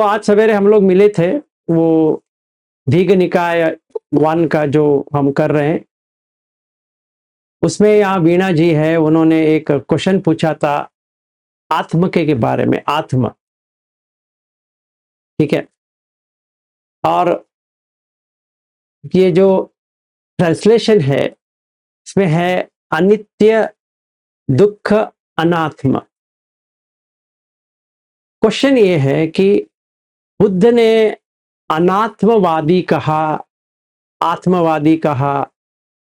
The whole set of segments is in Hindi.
आज सवेरे हम लोग मिले थे, वो दीघ निकाय 1 का जो हम कर रहे हैं, उसमें यहाँ वीणा जी है, उन्होंने एक क्वेश्चन पूछा था आत्म के बारे में, आत्म, ठीक है? और ये जो ट्रांसलेशन है, इसमें है अनित्य, दुःख, अनात्म। क्वेश्चन ये है कि बुद्ध ने अनात्मवादी कहा, आत्मवादी कहा,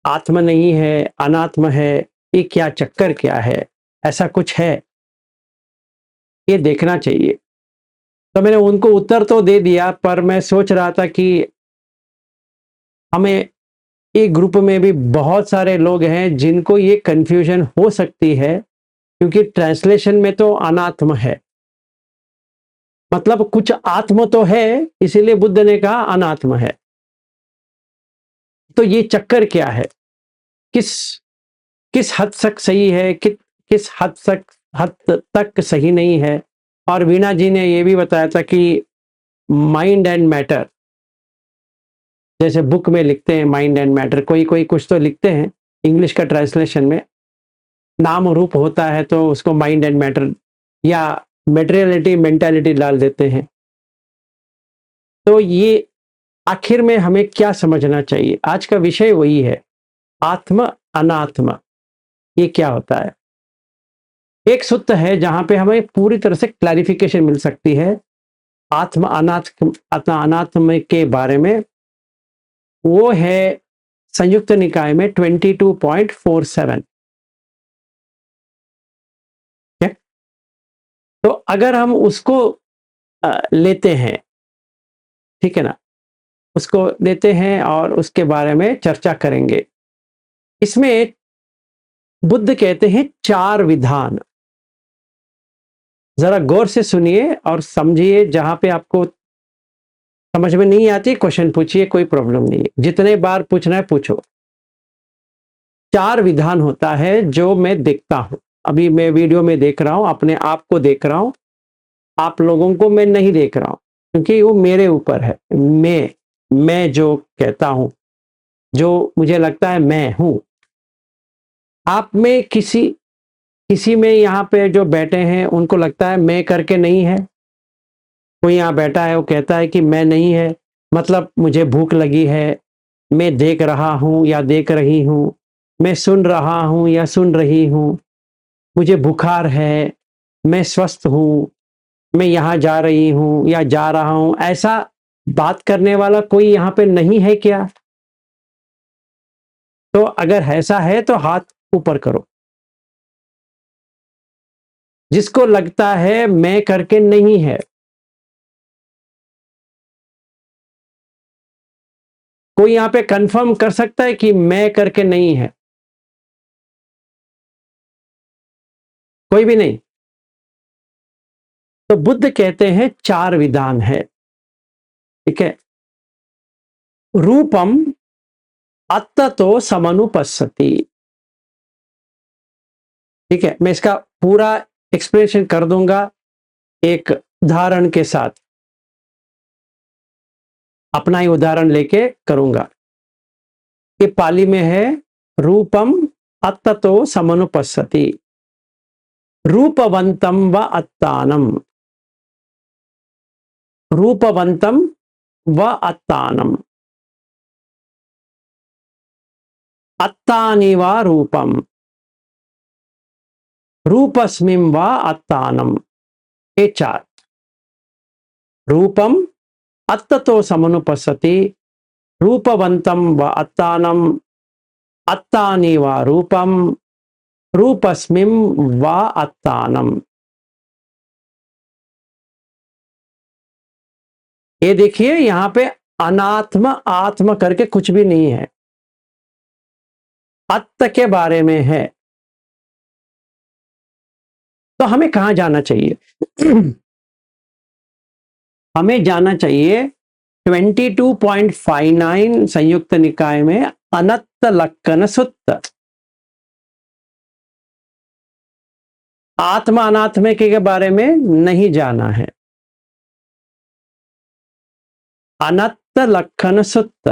आत्म नहीं है, अनात्म है, ये क्या चक्कर क्या है? ऐसा कुछ है? ये देखना चाहिए। तो मैंने उनको उत्तर तो दे दिया, पर मैं सोच रहा था कि हमें एक ग्रुप में भी बहुत सारे लोग हैं जिनको ये कन्फ्यूजन हो सकती है, क्योंकि ट्रांसलेशन में तो अनात्म है, मतलब कुछ आत्म तो है, इसीलिए बुद्ध ने कहा अनात्म है। तो ये चक्कर क्या है? किस किस हद तक सही है, किस हद तक सही नहीं है? और वीणा जी ने ये भी बताया था कि माइंड एंड मैटर, जैसे बुक में लिखते हैं माइंड एंड मैटर, कोई कोई कुछ तो लिखते हैं इंग्लिश का ट्रांसलेशन में, नाम रूप होता है तो उसको माइंड एंड मैटर या मेटेरियलिटी मेंटालिटी डाल देते हैं। तो ये आखिर में हमें क्या समझना चाहिए? आज का विषय वही है, आत्म अनात्म, ये क्या होता है? एक सूत्र है जहां पे हमें पूरी तरह से क्लैरिफिकेशन मिल सकती है आत्म अनात्म के बारे में। वो है संयुक्त निकाय में 22.47। तो अगर हम उसको लेते हैं, ठीक है ना, उसको लेते हैं और उसके बारे में चर्चा करेंगे। इसमें बुद्ध कहते हैं 4 विधान। जरा गौर से सुनिए और समझिए, जहां पे आपको समझ में नहीं आती क्वेश्चन पूछिए, कोई प्रॉब्लम नहीं है, जितने बार पूछना है पूछो। 4 विधान होता है जो मैं देखता हूं, अभी मैं वीडियो में देख रहा हूं, अपने आप को देख रहा हूं, आप लोगों को मैं नहीं देख रहा हूं, क्योंकि वो मेरे ऊपर है। मैं जो कहता हूं, जो मुझे लगता है मैं हूं। आप में किसी किसी में यहाँ पे जो बैठे हैं उनको लगता है मैं करके नहीं है। कोई यहाँ बैठा है वो कहता है कि मैं नहीं है, मतलब मुझे भूख लगी है, मैं देख रहा हूं या देख रही हूं, मैं सुन रहा हूं या सुन रही हूं, मुझे बुखार है, मैं स्वस्थ हूं, मैं यहाँ जा रही हूं या जा रहा हूं। ऐसा बात करने वाला कोई यहाँ पे नहीं है क्या? तो अगर ऐसा है तो हाथ ऊपर करो। जिसको लगता है मैं करके नहीं है, कोई यहां पे कंफर्म कर सकता है कि मैं करके नहीं है? कोई भी नहीं। तो बुद्ध कहते हैं 4 विधान है, ठीक है? रूपम अत्ततो समनुपस्सति, ठीक है? मैं इसका पूरा एक्सप्लेनेशन कर दूंगा एक उदाहरण के साथ, अपना ही उदाहरण लेके करूंगा। ये पाली में है, रूपम अत्ततो समनुपस्सति, रूपवंतम व अत्तानम, रूपवंतम व अत्तानम, अत्तानि वा रूपम, रूपस्मिं वा अत्तानम। ये 4, रूपम अत्ततो समनुपस्सति, रूपवंतम व अत्तानम, अत्तानि वा रूपम, रूपस्मिं वा अत्तानम। ये देखिए यहां पे अनात्म आत्म करके कुछ भी नहीं है, अत्त के बारे में है। तो हमें कहां जाना चाहिए? हमें जाना चाहिए 22.59 संयुक्त निकाय में अनत्त लक्कन सुत्त। आत्मा अनात्म के बारे में नहीं जाना है। अनत्त लक्षण सुत्त।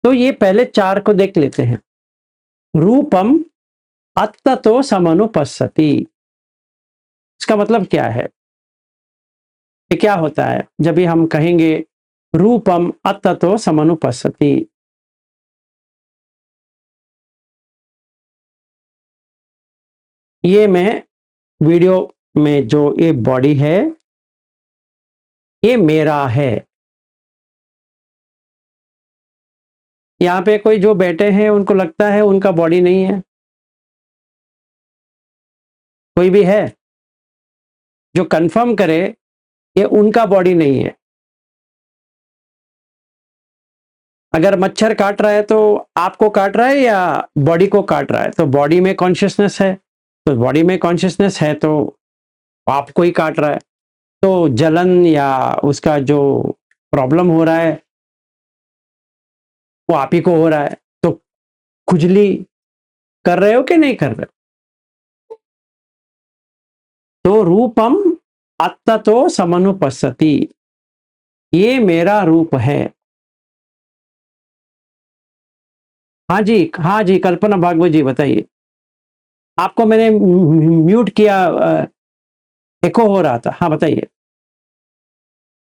तो ये पहले 4 को देख लेते हैं। रूपम अत्ततो समनुपस्सति। इसका मतलब क्या है? ये क्या होता है जब भी हम कहेंगे रूपम अत्ततो समनुपस्सति? ये मैं वीडियो में जो ये बॉडी है ये मेरा है। यहाँ पे कोई जो बैठे हैं उनको लगता है उनका बॉडी नहीं है? कोई भी है जो कंफर्म करे ये उनका बॉडी नहीं है? अगर मच्छर काट रहा है तो आपको काट रहा है या बॉडी को काट रहा है? तो बॉडी में कॉन्शियसनेस है, तो बॉडी में कॉन्शियसनेस है तो आपको ही काट रहा है। तो जलन या उसका जो प्रॉब्लम हो रहा है वो आप ही को हो रहा है। तो खुजली कर रहे हो कि नहीं कर रहे हो? तो रूपम अत्ततो समनुपस्सति, ये मेरा रूप है। हाँ जी, कल्पना भागवत जी बताइए। आपको मैंने म्यूट किया, एको हो रहा था। हाँ बताइए।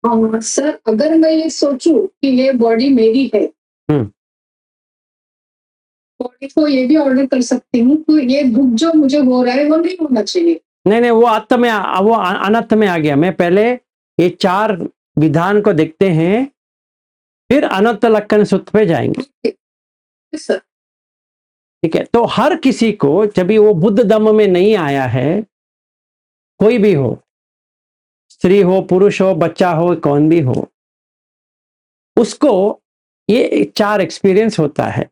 सर, अगर मैं ये सोचूं कि ये बॉडी मेरी है, बॉडी को ये भी ऑर्डर कर सकती हूँ तो ये दुख जो मुझे हो रहा है वो नहीं होना चाहिए। नहीं, वो अत्त में वो अनर्थ में आ गया। मैं पहले ये 4 विधान को देखते हैं, फिर अनंत लक्षण सूत्र पे जाएंगे। सर, ठीक है। तो हर किसी को जब भी वो बुद्ध धम्म में नहीं आया है, कोई भी हो, स्त्री हो, पुरुष हो, बच्चा हो, कौन भी हो, उसको ये 4 एक्सपीरियंस होता है।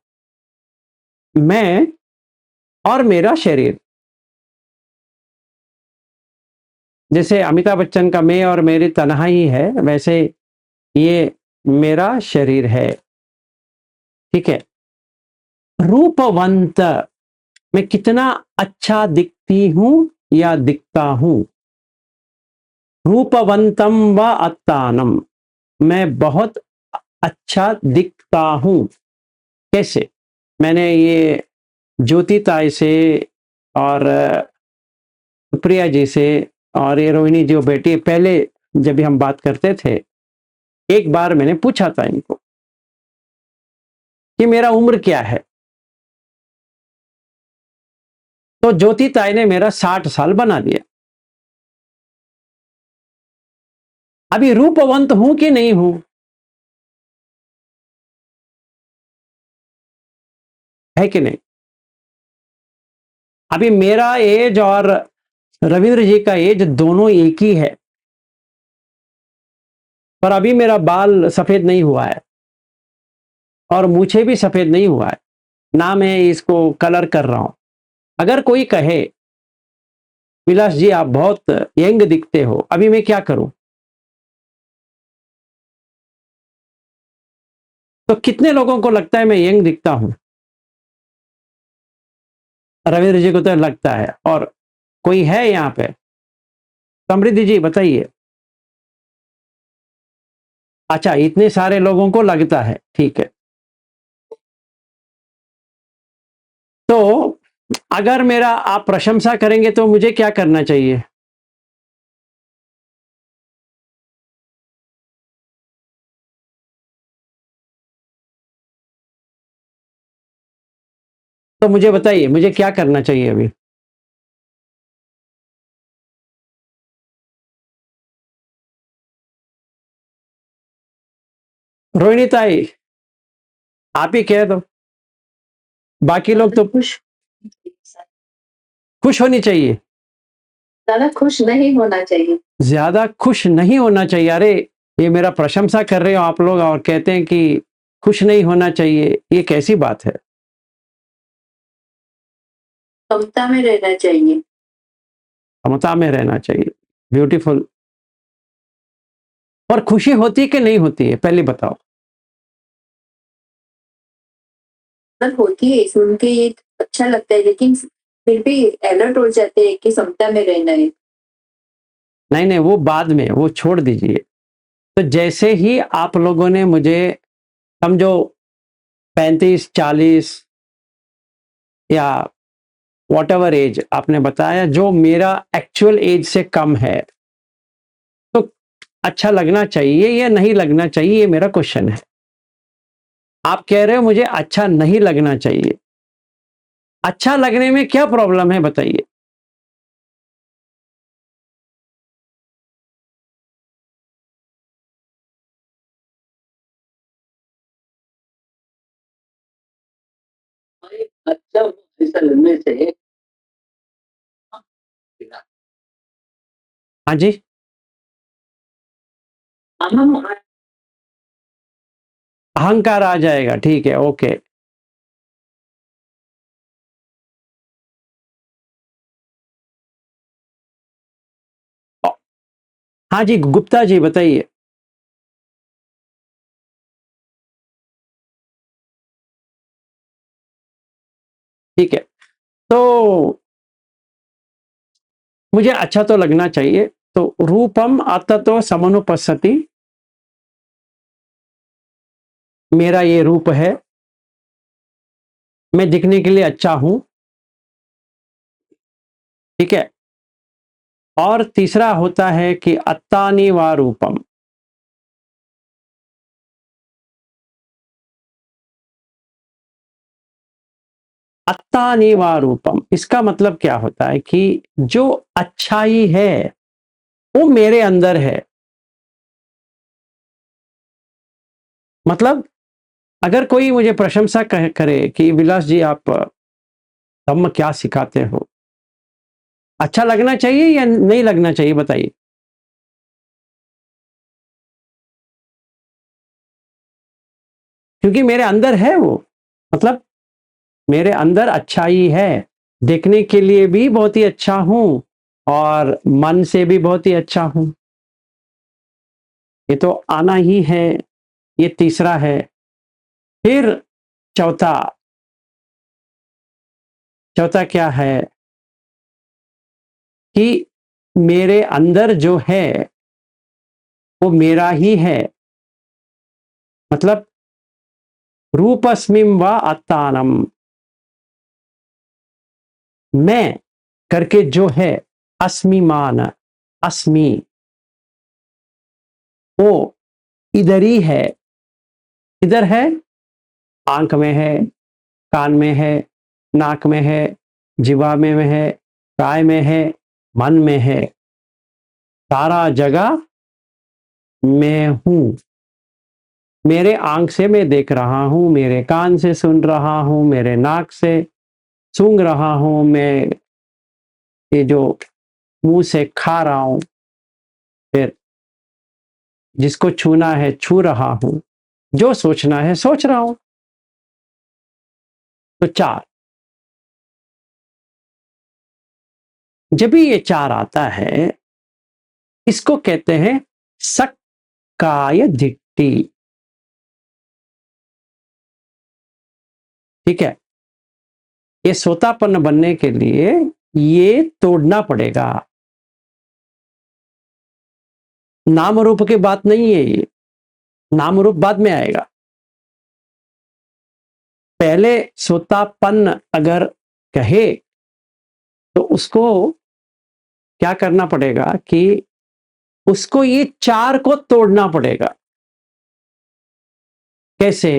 मैं और मेरा शरीर। जैसे अमिताभ बच्चन का मैं और मेरी तन्हाई है, वैसे ये मेरा शरीर है। ठीक है। रूपवंत, मैं कितना अच्छा दिखती हूं या दिखता हूं। रूपवंतम व अत्तानम, मैं बहुत अच्छा दिखता हूं। कैसे? मैंने ये ज्योति ताई से और प्रिया जी से और ये रोहिणी जो बेटी, पहले जब भी हम बात करते थे, एक बार मैंने पूछा था इनको कि मेरा उम्र क्या है, तो ज्योति ताई ने मेरा 60 साल बना दिया। अभी रूपवंत हूं कि नहीं हूं? है कि नहीं? अभी मेरा एज और रविंद्र जी का एज दोनों एक ही है, पर अभी मेरा बाल सफेद नहीं हुआ है और मूछे भी सफेद नहीं हुआ है, ना मैं इसको कलर कर रहा हूं। अगर कोई कहे विलास जी आप बहुत यंग दिखते हो, अभी मैं क्या करूं? तो कितने लोगों को लगता है मैं यंग दिखता हूं? रविंद्र जी को तो लगता है। और कोई है यहां पे? समृद्धि जी बताइए। अच्छा, इतने सारे लोगों को लगता है, ठीक है। तो अगर मेरा आप प्रशंसा करेंगे तो मुझे क्या करना चाहिए? तो मुझे बताइए, मुझे क्या करना चाहिए अभी? रोहिणी ताई आप ही कह दो, बाकी लोग तो खुश होनी चाहिए। ज्यादा खुश नहीं होना चाहिए। ज्यादा खुश नहीं होना चाहिए? अरे ये मेरा प्रशंसा कर रहे हो आप लोग और कहते हैं कि खुश नहीं होना चाहिए, ये कैसी बात है? समता में रहना चाहिए। समता में रहना चाहिए, ब्यूटीफुल। और खुशी होती कि नहीं होती है पहले बताओ। होती है, सुन के ये अच्छा लगता है, लेकिन फिर भी अलर्ट हो जाते हैं कि समता में रहना है। नहीं, वो बाद में, वो छोड़ दीजिए। तो जैसे ही आप लोगों ने मुझे समझो 35, 40 या व्हाटएवर एज आपने बताया जो मेरा एक्चुअल एज से कम है, तो अच्छा लगना चाहिए या नहीं लगना चाहिए, ये मेरा क्वेश्चन है। आप कह रहे हो मुझे अच्छा नहीं लगना चाहिए। अच्छा लगने में क्या प्रॉब्लम है बताइए? अच्छा ऐसा लगने से हाँ जी। अहंकार आ जाएगा, ठीक है, ओके। हाँ जी, गुप्ता जी बताइए। ठीक है, तो मुझे अच्छा तो लगना चाहिए, तो रूपम अततो समनुपस्सति, मेरा ये रूप है, मैं दिखने के लिए अच्छा हूं, ठीक है। और तीसरा होता है कि अत्तानि वा रूपम, अत्तानि वा रूपम, इसका मतलब क्या होता है कि जो अच्छाई है वो मेरे अंदर है। मतलब अगर कोई मुझे प्रशंसा करे कि विलास जी आप धम्म क्या सिखाते हो, अच्छा लगना चाहिए या नहीं लगना चाहिए बताइए? क्योंकि मेरे अंदर है वो, मतलब मेरे अंदर अच्छाई है, देखने के लिए भी बहुत ही अच्छा हूं और मन से भी बहुत ही अच्छा हूं। ये तो आना ही है, ये तीसरा है। फिर चौथा, चौथा क्या है कि मेरे अंदर जो है वो मेरा ही है। मतलब रूपस्मिं वा आत्तानम, मैं करके जो है, अस्मिमान, अस्मि, वो इधर ही है। इधर है, आंख में है, कान में है, नाक में है, जिह्वा में है, काय में है, मन में है, सारा जगह मैं हूं। मेरे आंख से मैं देख रहा हूं, मेरे कान से सुन रहा हूं, मेरे नाक से सूंघ रहा हूं, मैं ये जो मुंह से खा रहा हूं, फिर जिसको छूना है छू रहा हूं, जो सोचना है सोच रहा हूं। तो चार, जब भी ये चार आता है, इसको कहते हैं सक्काय दिट्ठी। ठीक है, ये सोतापन्न बनने के लिए ये तोड़ना पड़ेगा। नाम रूप की बात नहीं है ये, नाम रूप बाद में आएगा। पहले सोतापन्न अगर कहे तो उसको क्या करना पड़ेगा कि उसको ये चार को तोड़ना पड़ेगा। कैसे?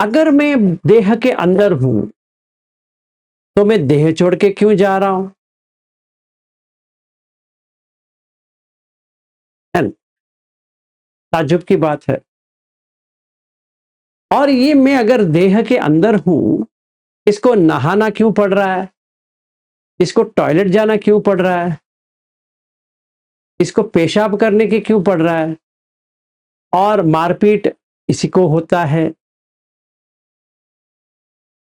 अगर मैं देह के अंदर हूं तो मैं देह छोड़ के क्यों जा रहा हूं? है ना? ताज्जुब की बात है। और ये मैं अगर देह के अंदर हूं, इसको नहाना क्यों पड़ रहा है? इसको टॉयलेट जाना क्यों पड़ रहा है? इसको पेशाब करने के क्यों पड़ रहा है? और मारपीट इसी को होता है,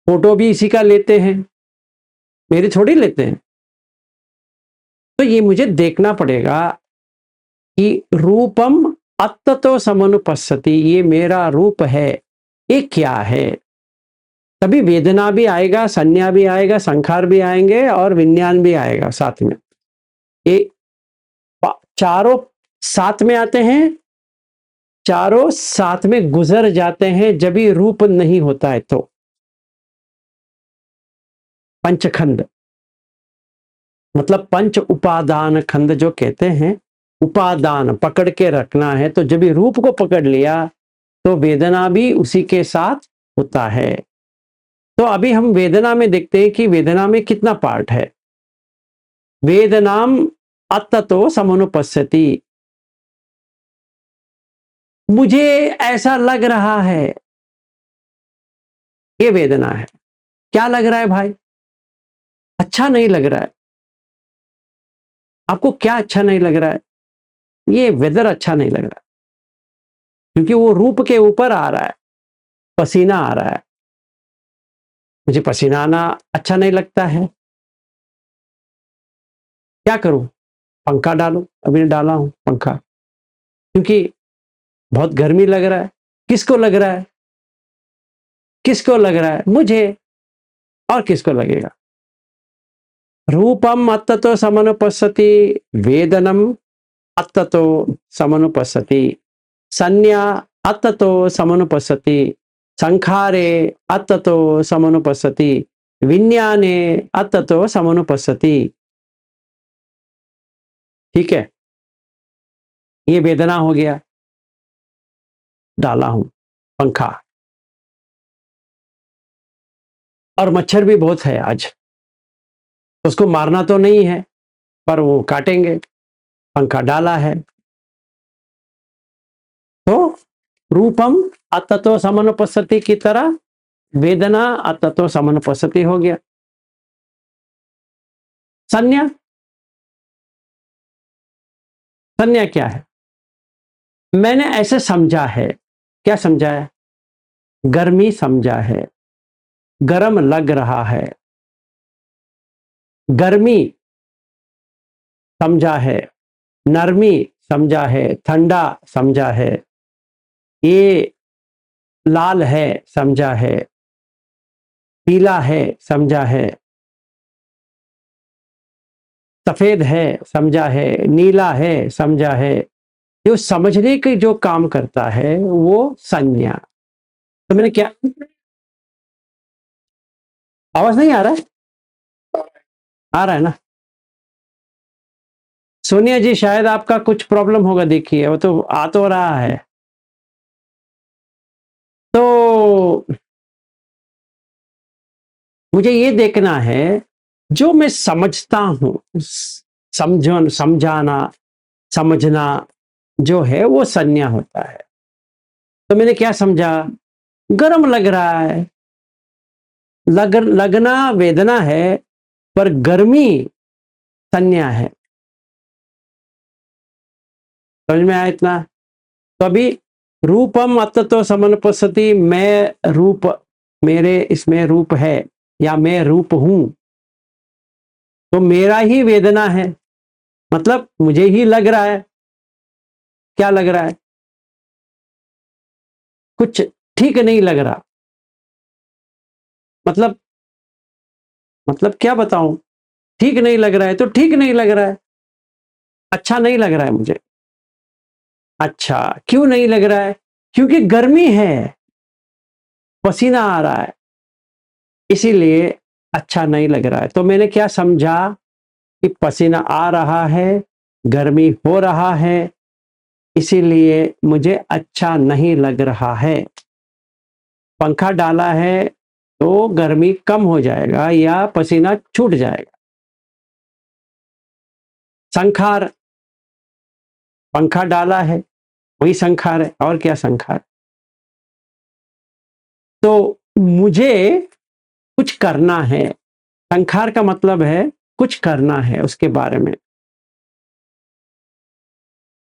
फोटो भी इसी का लेते हैं, मेरी थोड़ी लेते हैं। तो ये मुझे देखना पड़ेगा कि रूपम अत्ततो समनुपस्सति, ये मेरा रूप है, ये क्या है? तभी वेदना भी आएगा, संज्ञा भी आएगा, संखार भी आएंगे और विज्ञान भी आएगा साथ में। ये चारों साथ में आते हैं, चारों साथ में गुजर जाते हैं जब भी रूप नहीं होता है तो। पंचखंड मतलब पंच उपादान खंड जो कहते हैं, उपादान पकड़ के रखना है, तो जब भी रूप को पकड़ लिया तो वेदना भी उसी के साथ होता है। तो अभी हम वेदना में देखते हैं कि वेदना में कितना पार्ट है। वेदनाम अत्ततो समनुपस्यति, मुझे ऐसा लग रहा है, ये वेदना है। क्या लग रहा है भाई? अच्छा नहीं लग रहा है। आपको क्या अच्छा नहीं लग रहा है? ये वेदर अच्छा नहीं लग रहा है, क्योंकि वो रूप के ऊपर आ रहा है, पसीना आ रहा है। मुझे पसीना आना अच्छा नहीं लगता है, क्या करूं? पंखा डालो, अभी डाला हूं पंखा, क्योंकि बहुत गर्मी लग रहा है। किसको लग रहा है? किसको लग रहा है? मुझे। और किसको लगेगा? रूपम अत्ततो समनुपस्सति, वेदनम अत्ततो समनुपस्सति, संज्ञा अत्ततो समनुपस्सति, संखारे अत्ततो समनुपस्सति, विज्ञाने अत्ततो समनुपस्सति। ठीक है, ये वेदना हो गया, डाला हूं पंखा। और मच्छर भी बहुत है आज, उसको मारना तो नहीं है, पर वो काटेंगे। पंखा डाला है, तो रूपम अततो समनुपस्सति की तरह वेदना अततो समनुपस्सति हो गया। संज्ञा, संज्ञा क्या है? मैंने ऐसे समझा है। क्या समझा है? गर्मी समझा है, गरम लग रहा है। गर्मी समझा है, नरमी समझा है, ठंडा समझा है, ये लाल है समझा है, पीला है समझा है, सफेद है समझा है, नीला है समझा है। जो समझने के जो काम करता है वो संज्ञा। तो मैंने क्या, आवाज नहीं आ रहा है? आ रहा है ना? सोनिया जी शायद आपका कुछ प्रॉब्लम होगा, देखिए वो तो आ तो रहा है। तो मुझे ये देखना है, जो मैं समझता हूं, समझाना समझना जो है वो संज्ञा होता है। तो मैंने क्या समझा? गर्म लग रहा है, लगना वेदना है, पर गर्मी संज्ञा है। समझ में आया इतना? तो अभी रूपम अत्ततो समनुपस्सति, मैं रूप, मेरे इसमें रूप है या मैं रूप हूं, तो मेरा ही वेदना है, मतलब मुझे ही लग रहा है। क्या लग रहा है? कुछ ठीक नहीं लग रहा। मतलब क्या बताऊं? ठीक नहीं लग रहा है तो ठीक नहीं लग रहा है, अच्छा नहीं लग रहा है मुझे। अच्छा क्यों नहीं लग रहा है? क्योंकि गर्मी है, पसीना आ रहा है, इसीलिए अच्छा नहीं लग रहा है। तो मैंने क्या समझा कि पसीना आ रहा है, गर्मी हो रहा है, इसीलिए मुझे अच्छा नहीं लग रहा है। पंखा डाला है तो गर्मी कम हो जाएगा या पसीना छूट जाएगा। संखार, पंखा डाला है वही संखार है, और क्या संखार? तो मुझे कुछ करना है, संखार का मतलब है कुछ करना है उसके बारे में,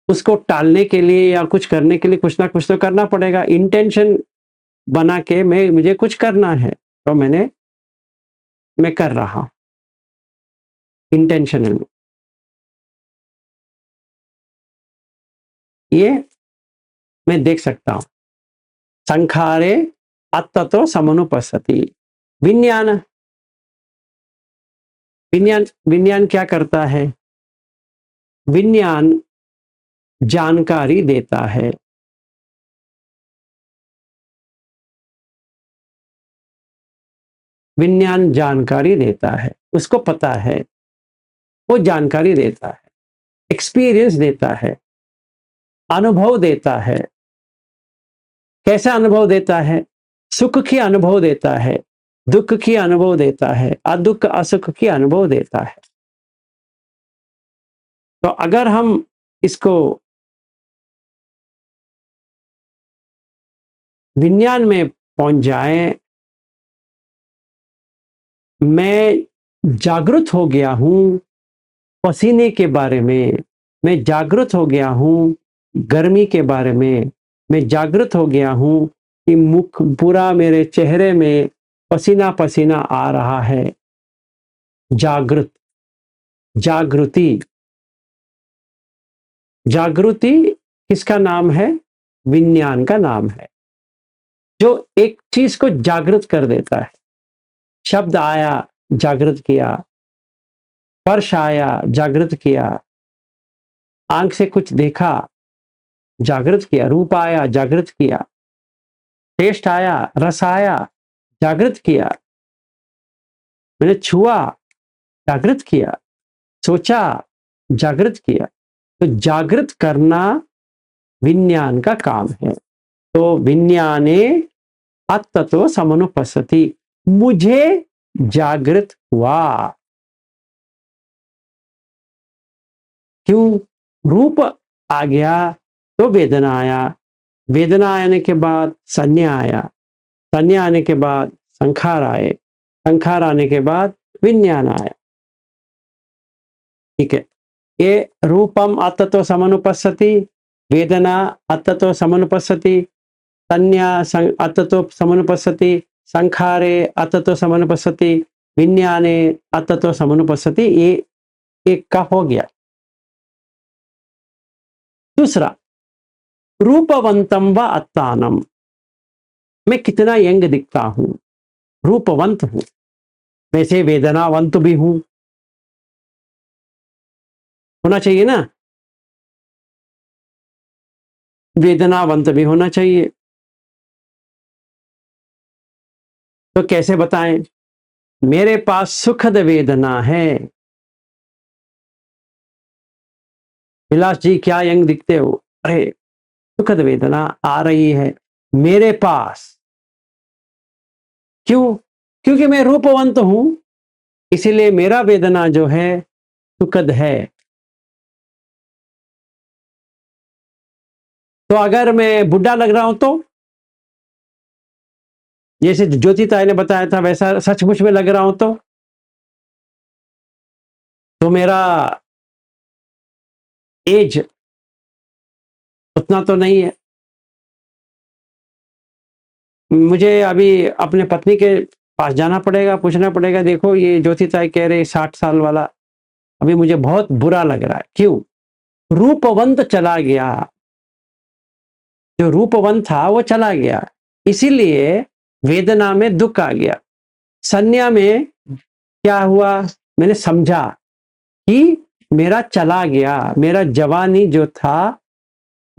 उसको टालने के लिए या कुछ करने के लिए कुछ ना कुछ तो करना पड़ेगा। इंटेंशन बना के मुझे कुछ करना है, तो मैं कर रहा हूं इंटेंशनल। ये मैं देख सकता हूं। संखारे अत्ततो समनुपस्सति। विज्ञान, विज्ञान क्या करता है? विज्ञान जानकारी देता है। विज्ञान जानकारी देता है, उसको पता है, वो जानकारी देता है, एक्सपीरियंस देता है, अनुभव देता है। कैसा अनुभव देता है? सुख की अनुभव देता है, दुख की अनुभव देता है, अदुख असुख की अनुभव देता है। तो अगर हम इसको विज्ञान में पहुंच जाएं, मैं जागृत हो गया हूं पसीने के बारे में, मैं जागृत हो गया हूं गर्मी के बारे में, मैं जागृत हो गया हूं कि मुख पूरा मेरे चेहरे में पसीना पसीना आ रहा है। जागृत, जागृति। जागृति किसका नाम है? विज्ञान का नाम है, जो एक चीज को जागृत कर देता है। शब्द आया, जागृत किया, स्पर्श आया, जागृत किया, आंख से कुछ देखा, जागृत किया, रूप आया, जागृत किया, टेस्ट आया, रस आया, जागृत किया, मैंने छुआ, जागृत किया, सोचा, जागृत किया। तो जागृत करना विज्ञान का काम है। तो विज्ञाने अततो समनुपस्सति, मुझे जागृत हुआ। क्यों? रूप आ गया तो वेदना आया, वेदना आने के बाद संज्ञा आया, संज्ञा आने के बाद संखार आए, संखार आने के बाद विज्ञान आया। ठीक है, ये रूपम अततो समनुपस्सति, वेदना अततो समनुपस्सति, संज्ञा अततो समनुपस्सति, संखारे अततो समनुपस्सति, विज्ञाने अततो समनुपस्सति। ये एक का हो गया। दूसरा, रूपवंतम व अत्तानम, मैं कितना यंग दिखता हूं, रूपवंत हूं, वैसे वेदनावंत भी हूं, होना चाहिए ना, वेदनावंत भी होना चाहिए। तो कैसे बताएं? मेरे पास सुखद वेदना है। विलास जी क्या यंग दिखते हो? अरे सुखद वेदना आ रही है मेरे पास। क्यों? क्योंकि मैं रूपवंत हूं, इसीलिए मेरा वेदना जो है सुखद है। तो अगर मैं बुढ़ा लग रहा हूं तो, जैसे ज्योति ताई ने बताया था वैसा सचमुच में लग रहा हूं तो मेरा एज उतना तो नहीं है। मुझे अभी अपने पत्नी के पास जाना पड़ेगा, पूछना पड़ेगा, देखो ये ज्योति ताई कह रहे 60 साल वाला, अभी मुझे बहुत बुरा लग रहा है। क्यों? रूपवंत चला गया, जो रूपवंत था वो चला गया, इसीलिए वेदना में दुख आ गया। संज्ञा में क्या हुआ? मैंने समझा कि मेरा चला गया, मेरा जवानी जो था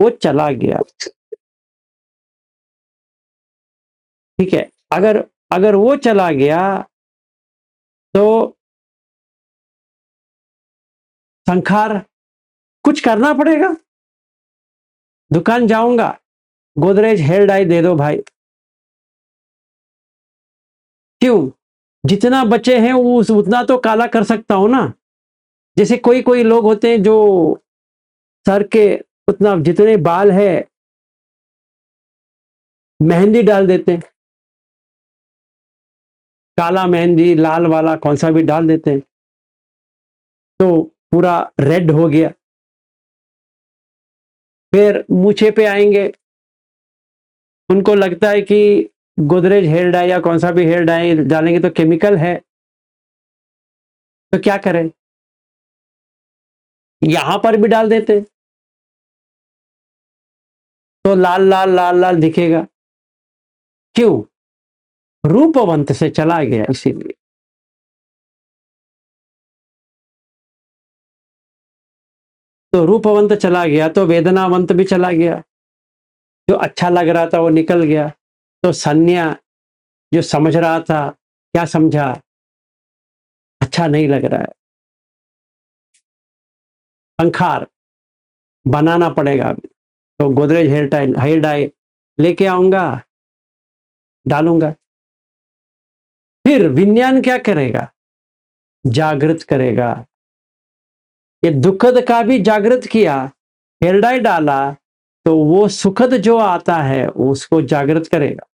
वो चला गया। ठीक है, अगर अगर वो चला गया तो संखार, कुछ करना पड़ेगा। दुकान जाऊंगा, गोदरेज हेयर डाई दे दो भाई। क्यों? जितना बचे हैं उस उतना तो काला कर सकता हूं ना। जैसे कोई कोई लोग होते हैं जो सर के उतना जितने बाल है मेहंदी डाल देते हैं, काला मेहंदी, लाल वाला कौन सा भी डाल देते हैं, तो पूरा रेड हो गया। फिर मूछे पे आएंगे, उनको लगता है कि गोदरेज हेयर डाई या कौन सा भी हेयर डाई डालेंगे तो केमिकल है, तो क्या करें, यहां पर भी डाल देते हैं, तो लाल लाल लाल लाल दिखेगा। क्यों? रूपवंत से चला गया इसीलिए। तो रूपवंत चला गया तो वेदनावंत भी चला गया, जो अच्छा लग रहा था वो निकल गया। तो संज्ञा जो समझ रहा था, क्या समझा? अच्छा नहीं लग रहा है। संखार बनाना पड़ेगा अभी, तो गोदरेज हेयर डाई लेके आऊंगा, डालूंगा। फिर विज्ञान क्या करेगा? जागृत करेगा। ये दुखद का भी जागृत किया, हेयर डाई डाला, तो वो सुखद जो आता है उसको जागृत करेगा।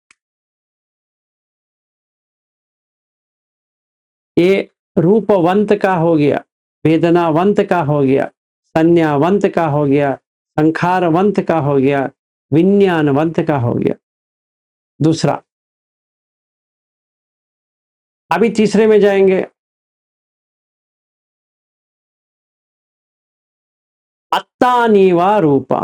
ये रूपवंत का हो गया, वेदनावंत का हो गया, संज्ञावंत का हो गया, संखारवंत का हो गया, विज्ञानवंत का हो गया। दूसरा, अभी तीसरे में जाएंगे। अत्तानीवा रूपा।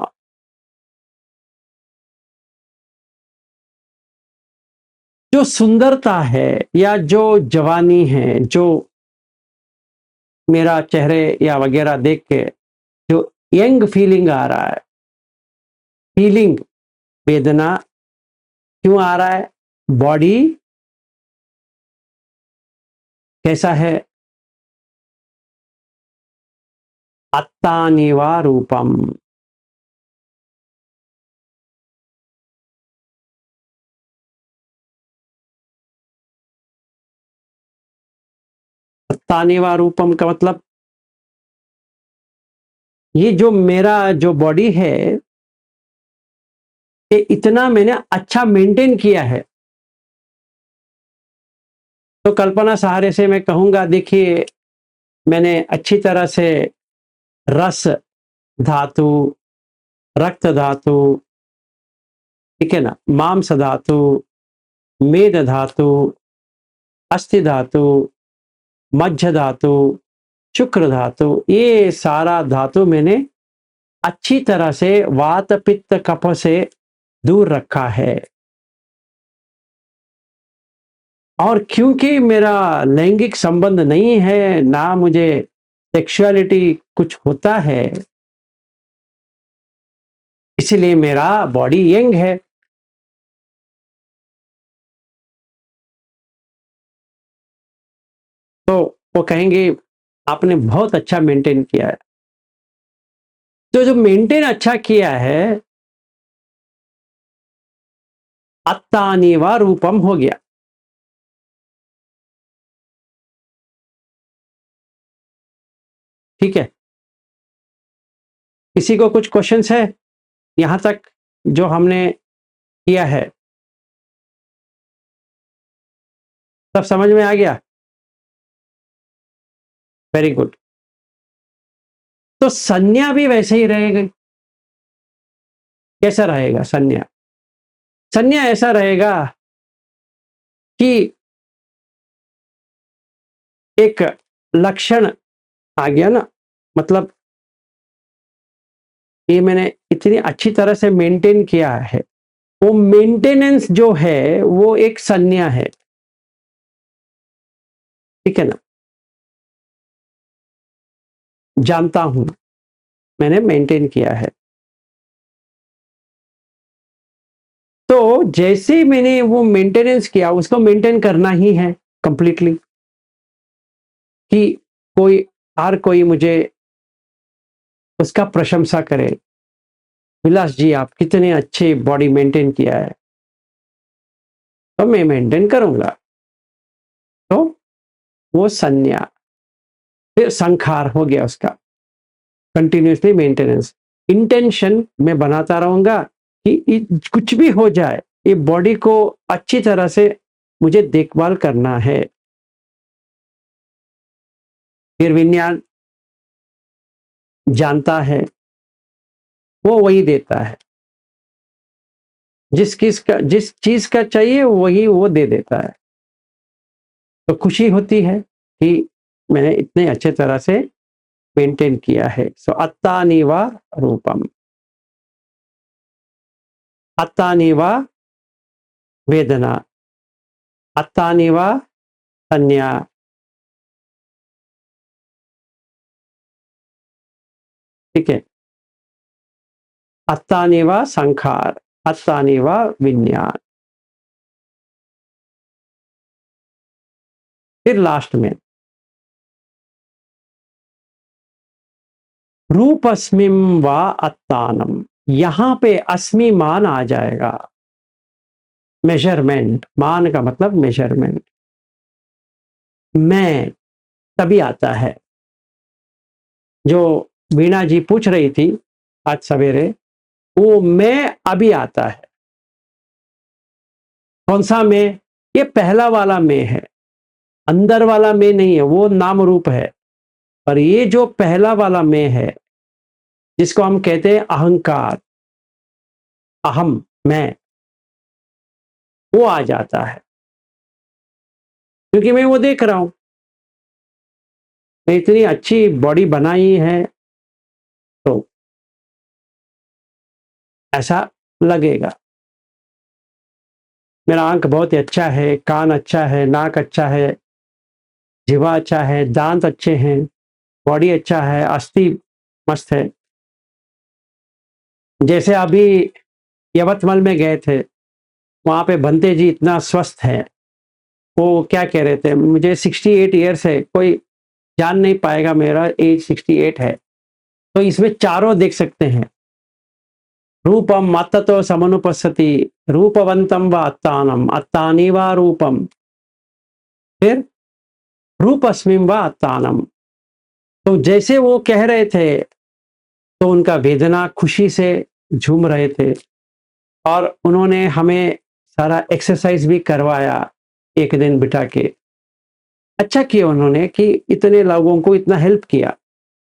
जो सुंदरता है या जो जवानी है, जो मेरा चेहरे या वगैरह देख के जो यंग फीलिंग आ रहा है, फीलिंग, वेदना क्यों आ रहा है? बॉडी कैसा है? अत्तानीवा रूपम। अत्तानीवा रूपम का मतलब ये जो मेरा जो बॉडी है, ये इतना मैंने अच्छा मेंटेन किया है। तो कल्पना सहारे से मैं कहूंगा, देखिए मैंने अच्छी तरह से रस धातु, रक्त धातु, ठीक है ना, मांस धातु, मेद धातु, अस्थि धातु, मज्ज धातु, शुक्र धातु, ये सारा धातु मैंने अच्छी तरह से वात पित्त कफ से दूर रखा है। और क्योंकि मेरा लैंगिक संबंध नहीं है, ना मुझे सेक्सुअलिटी कुछ होता है, इसलिए मेरा बॉडी यंग है। तो वो कहेंगे आपने बहुत अच्छा मेंटेन किया है। तो जो मेंटेन अच्छा किया है, अत्तानीवा रूपम हो गया। ठीक है, किसी को कुछ क्वेश्चंस है यहां तक जो हमने किया है? सब समझ में आ गया? Very good. तो संज्ञा भी वैसे ही रहेगी। कैसा रहेगा संज्ञा? संज्ञा ऐसा रहेगा कि एक लक्षण आ गया ना, मतलब ये मैंने इतनी अच्छी तरह से मेंटेन किया है, वो मेंटेनेंस जो है वो एक संज्ञा है। ठीक है ना, जानता हूं मैंने मेंटेन किया है। तो जैसे मैंने वो मेंटेनेंस किया, उसको मेंटेन करना ही है कंप्लीटली। कि कोई हर कोई मुझे उसका प्रशंसा करे, विलास जी आप कितने अच्छे बॉडी मेंटेन किया है, तो मैं मेंटेन करूंगा। तो वो संज्ञा, फिर संखार हो गया उसका, कंटिन्यूसली मेंटेनेंस। इंटेंशन मैं बनाता रहूंगा कि कुछ भी हो जाए, ये बॉडी को अच्छी तरह से मुझे देखभाल करना है। फिर विज्ञान जानता है, वो वही देता है, जिस चीज का चाहिए वही वो दे देता है। तो खुशी होती है कि मैंने इतने अच्छे तरह से मेंटेन किया है। सो अत्तानीवा रूपम, अत्तानीवा वेदना, अत्तानीवा संज्ञा, ठीक है, अत्तानेवा संखार, अत्तानेवा विज्ञान। फिर लास्ट में रूपस्मिं वा अत्तानम, यहां पे अस्मि मान आ जाएगा, मेजरमेंट, मान का मतलब मेजरमेंट, मैं तभी आता है। जो वीणा जी पूछ रही थी आज सवेरे, वो मैं अभी आता है। कौन सा मैं? ये पहला वाला मैं है, अंदर वाला मैं नहीं है, वो नाम रूप है। पर ये जो पहला वाला मैं है, जिसको हम कहते हैं अहंकार, अहम, मैं, वो आ जाता है, क्योंकि मैं वो देख रहा हूं। मैं इतनी अच्छी बॉडी बनाई है तो ऐसा लगेगा। मेरा आंख बहुत ही अच्छा है, कान अच्छा है, नाक अच्छा है, जीवा अच्छा है, दांत अच्छे हैं, बॉडी अच्छा है, अस्थि मस्त है। जैसे अभी यवतमल में गए थे, वहां पे बंते जी इतना स्वस्थ है, वो क्या कह रहे थे, मुझे 68 ईयर्स है, कोई जान नहीं पाएगा मेरा एज 68 है। तो इसमें चारों देख सकते हैं, रूपम मत्ततो समनुपस्थिति, रूपवंतम व अत्तानम, अत्तानि व रूपम, फिर रूपस्मिं व अत्तानम। तो जैसे वो कह रहे थे, तो उनका वेदना खुशी से झूम रहे थे, और उन्होंने हमें सारा एक्सरसाइज भी करवाया एक दिन बिठा के। अच्छा किया उन्होंने कि इतने लोगों को इतना हेल्प किया।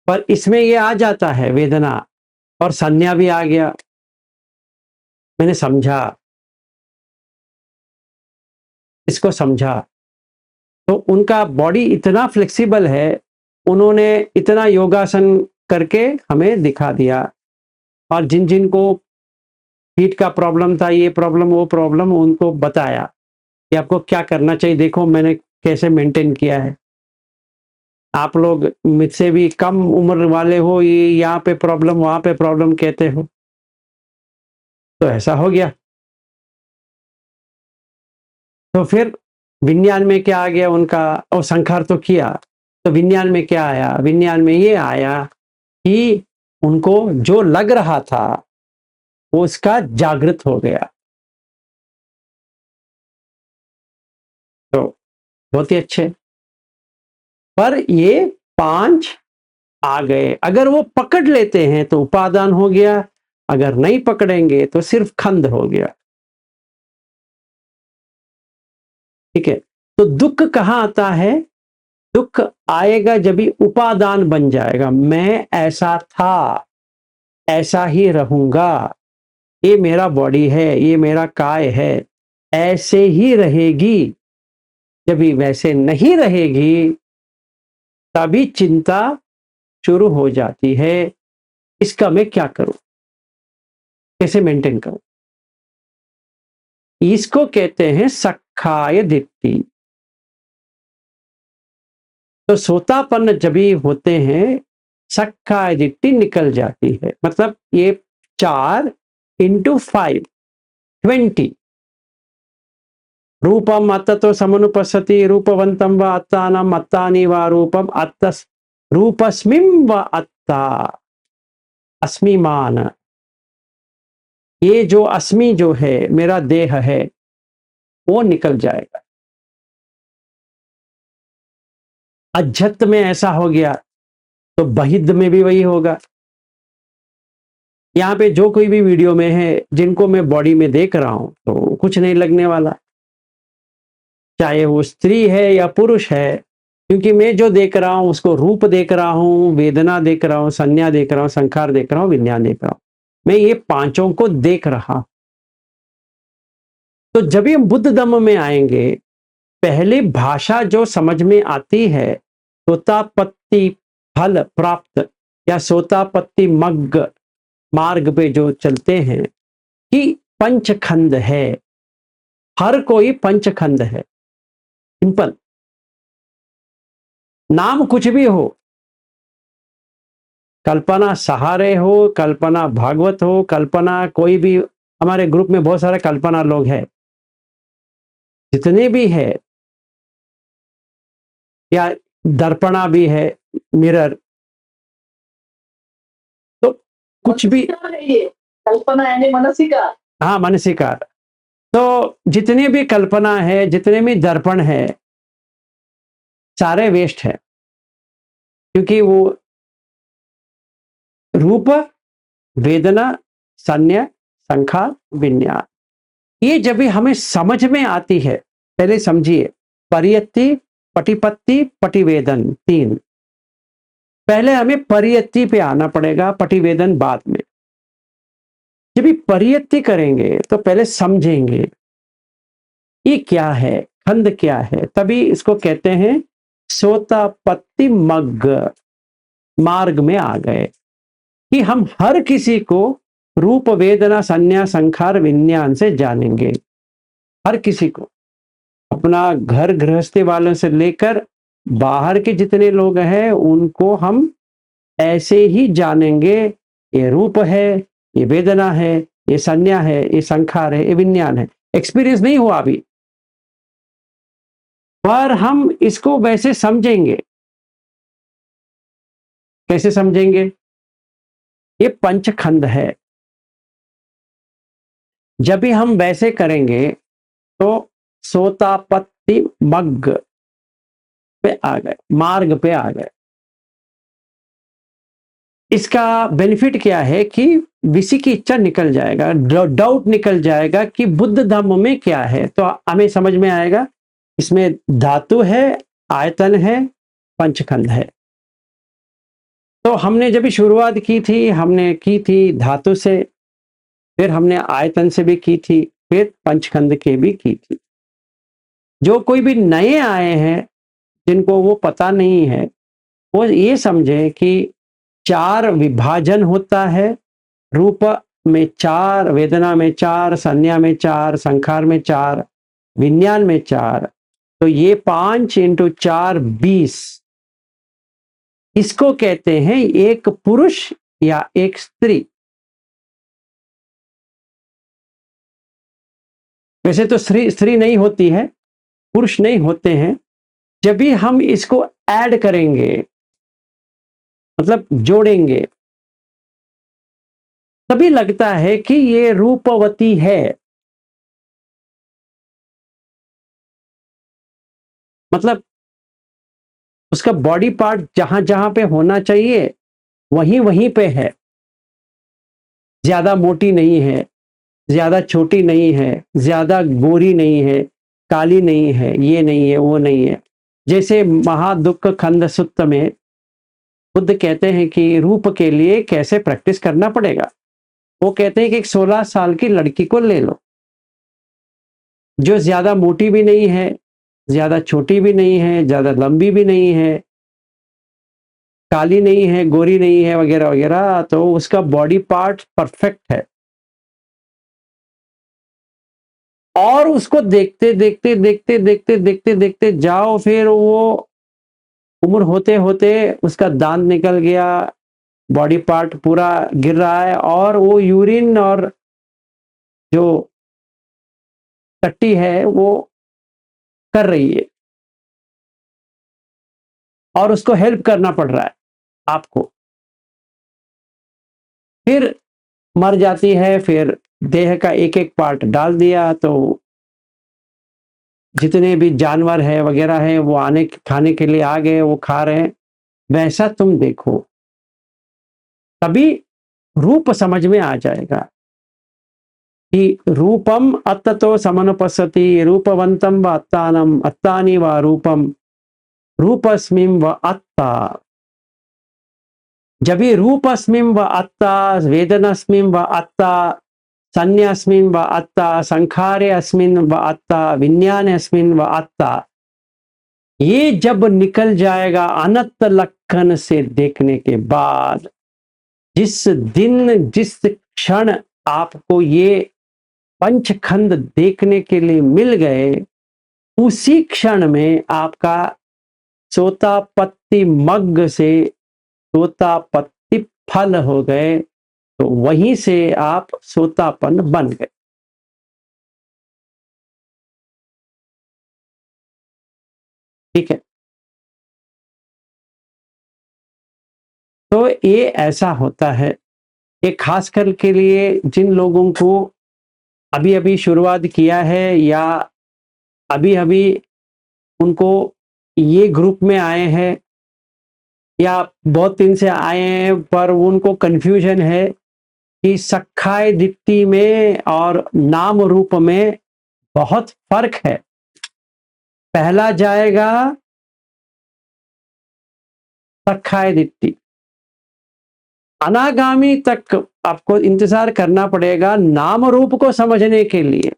पर इसमें ये आ जाता है वेदना, और संज्ञा भी आ गया। मैंने समझा, इसको समझा, तो उनका बॉडी इतना फ्लेक्सिबल है, उन्होंने इतना योगासन करके हमें दिखा दिया। और जिन जिन को पीठ का प्रॉब्लम था, ये प्रॉब्लम वो प्रॉब्लम, उनको बताया कि आपको क्या करना चाहिए, देखो मैंने कैसे मेंटेन किया है। आप लोग मुझसे भी कम उम्र वाले हो, ये यहाँ पे प्रॉब्लम वहां पे प्रॉब्लम कहते हो, तो ऐसा हो गया। तो फिर विज्ञान में क्या आ गया उनका, और संखार तो किया, तो विज्ञान में क्या आया? विज्ञान में ये आया कि उनको जो लग रहा था वो उसका जागृत हो गया। तो बहुत ही अच्छे। पर ये 5 आ गए, अगर वो पकड़ लेते हैं तो उपादान हो गया, अगर नहीं पकड़ेंगे तो सिर्फ खंड हो गया। ठीक है, तो दुख कहां आता है? दुख आएगा जब भी उपादान बन जाएगा। मैं ऐसा था, ऐसा ही रहूंगा, ये मेरा बॉडी है, ये मेरा काय है, ऐसे ही रहेगी। जब भी वैसे नहीं रहेगी, तभी चिंता शुरू हो जाती है, इसका मैं क्या करूं, कैसे मेंटेन करूं। इसको कहते हैं सखाय दिट्ठी। तो सोतापन्न जब भी होते हैं, सखाय दिट्ठी निकल जाती है। मतलब ये 4 इंटू 5, 20। रूपम अत्ततो समनुपस्थिति, रूपवंतम व अत्तानम, अत्तानि व रूपम, अत्तस रूपस्मिं व अत्ता, अस्मिमान। ये जो अस्मि जो है, मेरा देह है, वो निकल जाएगा। अज्जत में ऐसा हो गया तो बहिद्ध में भी वही होगा। यहाँ पे जो कोई भी वीडियो में है, जिनको मैं बॉडी में देख रहा हूं, तो कुछ नहीं लगने वाला, चाहे वो स्त्री है या पुरुष है, क्योंकि मैं जो देख रहा हूं उसको रूप देख रहा हूं, वेदना देख रहा हूं, संज्ञा देख रहा हूं, संखार देख रहा हूं, विज्ञान देख रहा हूं। मैं ये पांचों को देख रहा हूं। तो जब हम बुद्ध धम्म में आएंगे, पहले भाषा जो समझ में आती है, सोतापत्ति फल प्राप्त या सोतापत्ति मग्ग मार्ग पे जो चलते हैं, कि पंचखंड है, हर कोई पंचखंड है। सिंपल, नाम कुछ भी हो, कल्पना सहारे हो, कल्पना भागवत हो, कल्पना कोई भी, हमारे ग्रुप में बहुत सारे कल्पना लोग हैं, जितने भी है, या दर्पणा भी है, मिरर, तो कुछ भी, ये कल्पना यानी मनसिका। हाँ मानसिकार, तो जितनी भी कल्पना है, जितने भी दर्पण है, सारे वेस्ट है, क्योंकि वो रूप, वेदना, संज्ञा, संखार, विज्ञान, ये जब भी हमें समझ में आती है, पहले समझिए, परियत्ति, पटिपत्ति, पटिवेदन, 3। पहले हमें परियत्ति पे आना पड़ेगा, पटिवेदन बाद में। जब भी परियत्ति करेंगे तो पहले समझेंगे ये क्या है, खंड क्या है, तभी इसको कहते हैं सोतापत्ति मग्ग, मार्ग में आ गए, कि हम हर किसी को रूप, वेदना, संज्ञा, संखार, विज्ञान से जानेंगे। हर किसी को, अपना घर गृहस्थी वालों से लेकर बाहर के जितने लोग हैं उनको हम ऐसे ही जानेंगे। ये रूप है, ये वेदना है, ये संज्ञा है, ये संखार है, ये विज्ञान है। एक्सपीरियंस नहीं हुआ अभी, पर हम इसको वैसे समझेंगे। कैसे समझेंगे? ये पंचखंड है। जब भी हम वैसे करेंगे तो सोतापत्ति मग्ग पे आ गए, मार्ग पे आ गए। इसका बेनिफिट क्या है कि विषय की इच्छा निकल जाएगा, डाउट निकल जाएगा कि बुद्ध धम्म में क्या है, तो हमें समझ में आएगा इसमें धातु है, आयतन है, पंचखंड है। तो हमने जब भी शुरुआत की थी, हमने की थी धातु से, फिर हमने आयतन से भी की थी, फिर पंचखंड के भी की थी। जो कोई भी नए आए हैं, जिनको वो पता नहीं है, वो ये समझे कि 4 विभाजन होता है, रूप में 4, वेदना में 4, संज्ञा में 4, संखार में 4, विज्ञान में 4, तो ये 5 × 4 20। इसको कहते हैं एक पुरुष या एक स्त्री। वैसे तो स्त्री नहीं होती है, पुरुष नहीं होते हैं। जब भी हम इसको ऐड करेंगे, मतलब जोड़ेंगे, तभी लगता है कि ये रूपवती है। मतलब उसका बॉडी पार्ट जहां जहां पे होना चाहिए वहीं वहीं पे है। ज्यादा मोटी नहीं है, ज्यादा छोटी नहीं है, ज्यादा गोरी नहीं है, काली नहीं है, ये नहीं है, वो नहीं है। जैसे महादुख खंड सुत्त में बुद्ध कहते हैं कि रूप के लिए कैसे प्रैक्टिस करना पड़ेगा। वो कहते हैं कि एक 16 साल की लड़की को ले लो, जो ज्यादा मोटी भी नहीं है, ज्यादा छोटी भी नहीं है, ज्यादा लंबी भी नहीं है, काली नहीं है, गोरी नहीं है, वगैरह वगैरह, तो उसका बॉडी पार्ट परफेक्ट है। और उसको देखते देखते देखते देखते देखते देखते जाओ, फिर वो उम्र होते होते उसका दांत निकल गया, बॉडी पार्ट पूरा गिर रहा है, और वो यूरिन और जो टट्टी है वो कर रही है, और उसको हेल्प करना पड़ रहा है आपको। फिर मर जाती है, फिर देह का एक एक पार्ट डाल दिया, तो जितने भी जानवर है वगैरह है वो आने खाने के लिए आ गए, वो खा रहे हैं। वैसा तुम देखो, तभी रूप समझ में आ जाएगा कि रूपम अत्ततो समनुपस्सति, रूपवंतम व अत्तानम, अत्तानि व रूपम, रूपस्मिं व अत्ता। जब भी रूपस्मिं व अत्ता, वेदनस्मिं व अत्ता, संज्ञास्मिन् व अत्ता, संखारे अस्मिन् व अत्ता, विज्ञाने अस्मिन् व अत्ता, ये जब निकल जाएगा अनंत लक्षण से देखने के बाद, जिस दिन जिस क्षण आपको ये पंचखंड देखने के लिए मिल गए, उसी क्षण में आपका सोतापत्ति मग्ग से सोतापत्ति फल हो गए, तो वहीं से आप सोतापन बन गए। ठीक है, तो ये ऐसा होता है। ये खास कर के लिए जिन लोगों को अभी अभी शुरुआत किया है या अभी अभी उनको ये ग्रुप में आए हैं या बहुत दिन से आए हैं, पर उनको कंफ्यूजन है कि सखाय दीप्ति में और नाम रूप में बहुत फर्क है। पहला जाएगा सखाय दीप्ति, अनागामी तक आपको इंतजार करना पड़ेगा नाम रूप को समझने के लिए।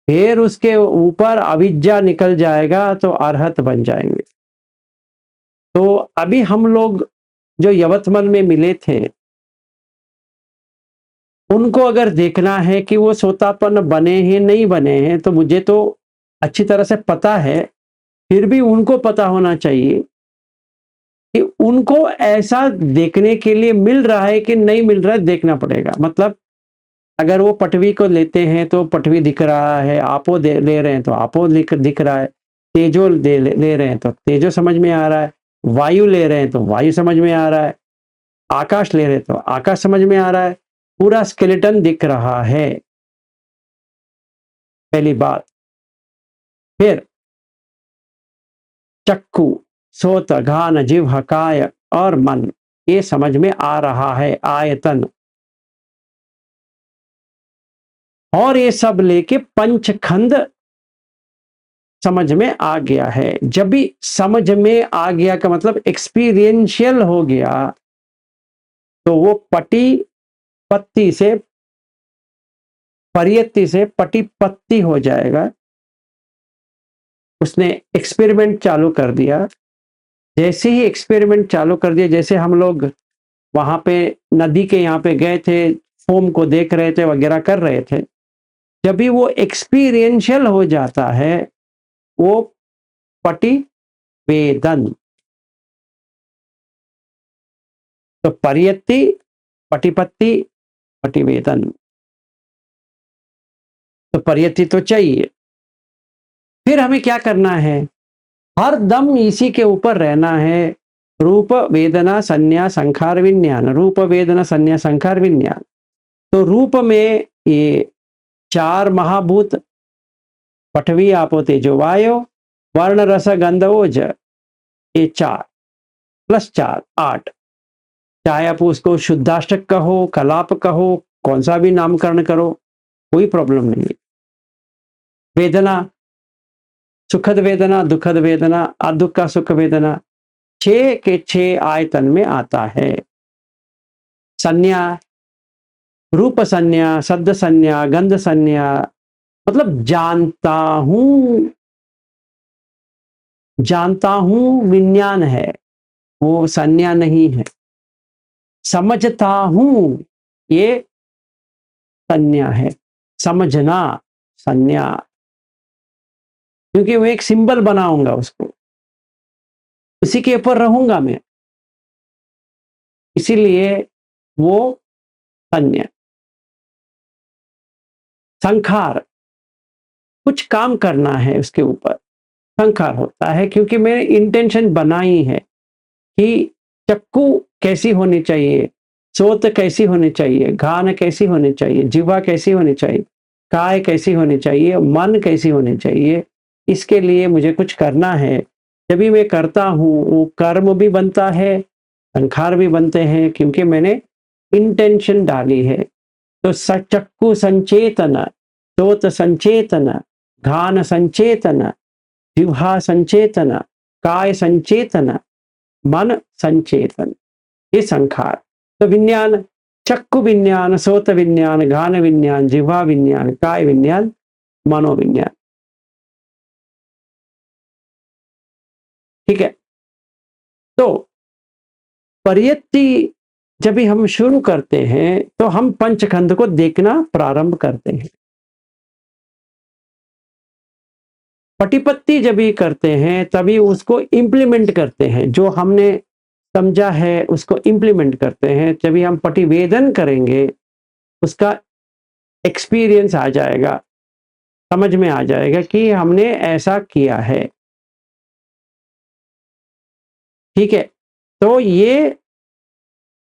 फिर उसके ऊपर अविद्या निकल जाएगा तो अरहत बन जाएंगे। तो अभी हम लोग जो यवतमल में मिले थे, उनको अगर देखना है कि वो सोतापन बने हैं नहीं बने हैं, तो मुझे तो अच्छी तरह से पता है, फिर भी उनको पता होना चाहिए कि उनको ऐसा देखने के लिए मिल रहा है कि नहीं मिल रहा है, देखना पड़ेगा। मतलब अगर वो पटवी को लेते हैं तो पटवी दिख रहा है, आपो ले रहे हैं तो आपो दिख रहा है, तेजो ले रहे हैं तो तेजो समझ में आ रहा है, वायु ले रहे हैं तो वायु समझ में आ रहा है, आकाश ले रहे हैं तो आकाश समझ में आ रहा है, पूरा स्केलेटन दिख रहा है। पहली बात। फिर चक्षु, सोत, घान, जिह्वा, काय और मन, ये समझ में आ रहा है, आयतन। और ये सब लेके पंचखंड समझ में आ गया है। जब भी समझ में आ गया का मतलब एक्सपीरियंशियल हो गया, तो वो पटी पत्ती से परियत्ति से पटी पत्ती हो जाएगा। उसने एक्सपेरिमेंट चालू कर दिया। जैसे ही एक्सपेरिमेंट चालू कर दिया, जैसे हम लोग वहां पे नदी के यहाँ पे गए थे, फोम को देख रहे थे वगैरह कर रहे थे, जब भी वो एक्सपीरियंशियल हो जाता है, वो पटी वेदन। तो परियत्ति, पटिपत्ति, पटिवेदन। तो परियत्ति तो चाहिए। फिर हमें क्या करना है, हर दम इसी के ऊपर रहना है। रूप वेदना संज्ञा संखार विज्ञान, रूप वेदना संज्ञा संखार विज्ञान। तो रूप में ये चार महाभूत, पठवी आपो तेजो वायु, वर्ण रस गंध ओज, ये चार प्लस 4 8। चाहे आप उसको शुद्धाष्टक कहो, कलाप कहो, कौन सा भी नामकरण करो, कोई प्रॉब्लम नहीं है। वेदना, सुखद वेदना, दुखद वेदना, अदुख का सुख वेदना, 6 के 6 आयतन में आता है। संज्ञा, रूप संज्ञा, शब्द संज्ञा, गंध संज्ञा, मतलब जानता हूं विज्ञान है, वो संज्ञा नहीं है। समझता हूं, ये संज्ञा है। समझना संज्ञा, क्योंकि वो एक सिंबल बनाऊंगा, उसको उसी के ऊपर रहूंगा मैं, इसीलिए वो संज्ञा। संखार, कुछ काम करना है उसके ऊपर, संखार होता है, क्योंकि मैंने इंटेंशन बनाई है कि चक्कू कैसी होनी चाहिए, सोत कैसी होनी चाहिए, घान कैसी होनी चाहिए, जिह्वा कैसी होनी चाहिए, काय कैसी होनी चाहिए, मन कैसी होनी चाहिए। इसके लिए मुझे कुछ करना है। जब भी मैं करता हूँ, वो कर्म भी बनता है, संखार भी बनते हैं, क्योंकि मैंने इंटेंशन डाली है। तो चक्कु संचेतन, सोत संचेतन, घान संचेतन, जिह्वा संचेतन, काय संचेतन, मन संचेतन, ये संखार। तो विज्ञान, चक्षु विज्ञान, सोत विज्ञान, घान विज्ञान, जिह्वा विज्ञान, काय विज्ञान, मनोविज्ञान। ठीक है। तो परियत्ति जब भी हम शुरू करते हैं, तो हम पंचखंड को देखना प्रारंभ करते हैं। पटिपत्ति जब भी करते हैं, तभी उसको इंप्लीमेंट करते हैं, जो हमने समझा है उसको इम्प्लीमेंट करते हैं, जब हम प्रतिवेदन करेंगे उसका एक्सपीरियंस आ जाएगा, समझ में आ जाएगा कि हमने ऐसा किया है। ठीक है, तो ये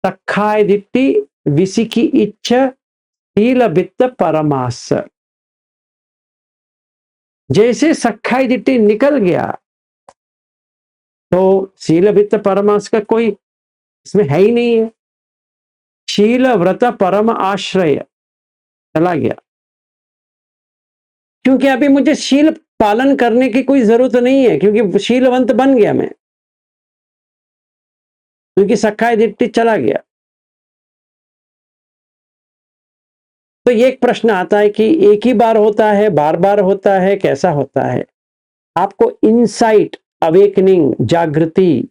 सखाय दिट्टी विसिकी इच्छा शील वित्त परमास। जैसे सखाई दिट्टी निकल गया तो शील वित्त परमास का कोई इसमें है ही नहीं है। शील व्रत परम आश्रय चला गया, क्योंकि अभी मुझे शील पालन करने की कोई जरूरत नहीं है, क्योंकि शीलवंत बन गया मैं, क्योंकि सखाय दिट्टी चला गया। तो ये एक प्रश्न आता है कि एक ही बार होता है, बार बार होता है, कैसा होता है? आपको इनसाइट, अवेकनिंग, जागृति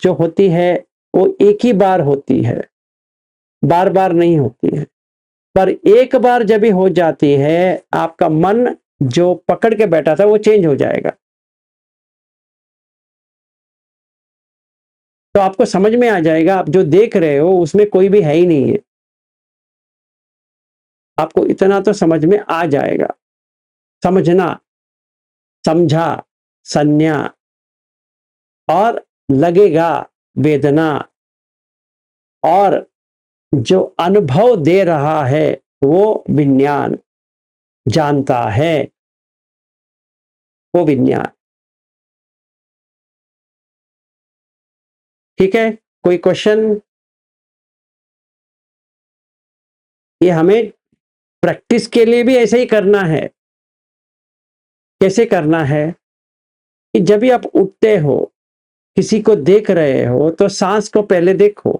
जो होती है वो एक ही बार होती है, बार बार नहीं होती है। पर एक बार जब भी हो जाती है, आपका मन जो पकड़ के बैठा था वो चेंज हो जाएगा। तो आपको समझ में आ जाएगा, आप जो देख रहे हो उसमें कोई भी है ही नहीं है। आपको इतना तो समझ में आ जाएगा। समझना, समझा, संज्ञा, और लगेगा वेदना, और जो अनुभव दे रहा है वो विज्ञान, जानता है वो विज्ञान। ठीक है, कोई क्वेश्चन? ये हमें प्रैक्टिस के लिए भी ऐसे ही करना है। कैसे करना है कि जब भी आप उठते हो, किसी को देख रहे हो तो सांस को पहले देखो।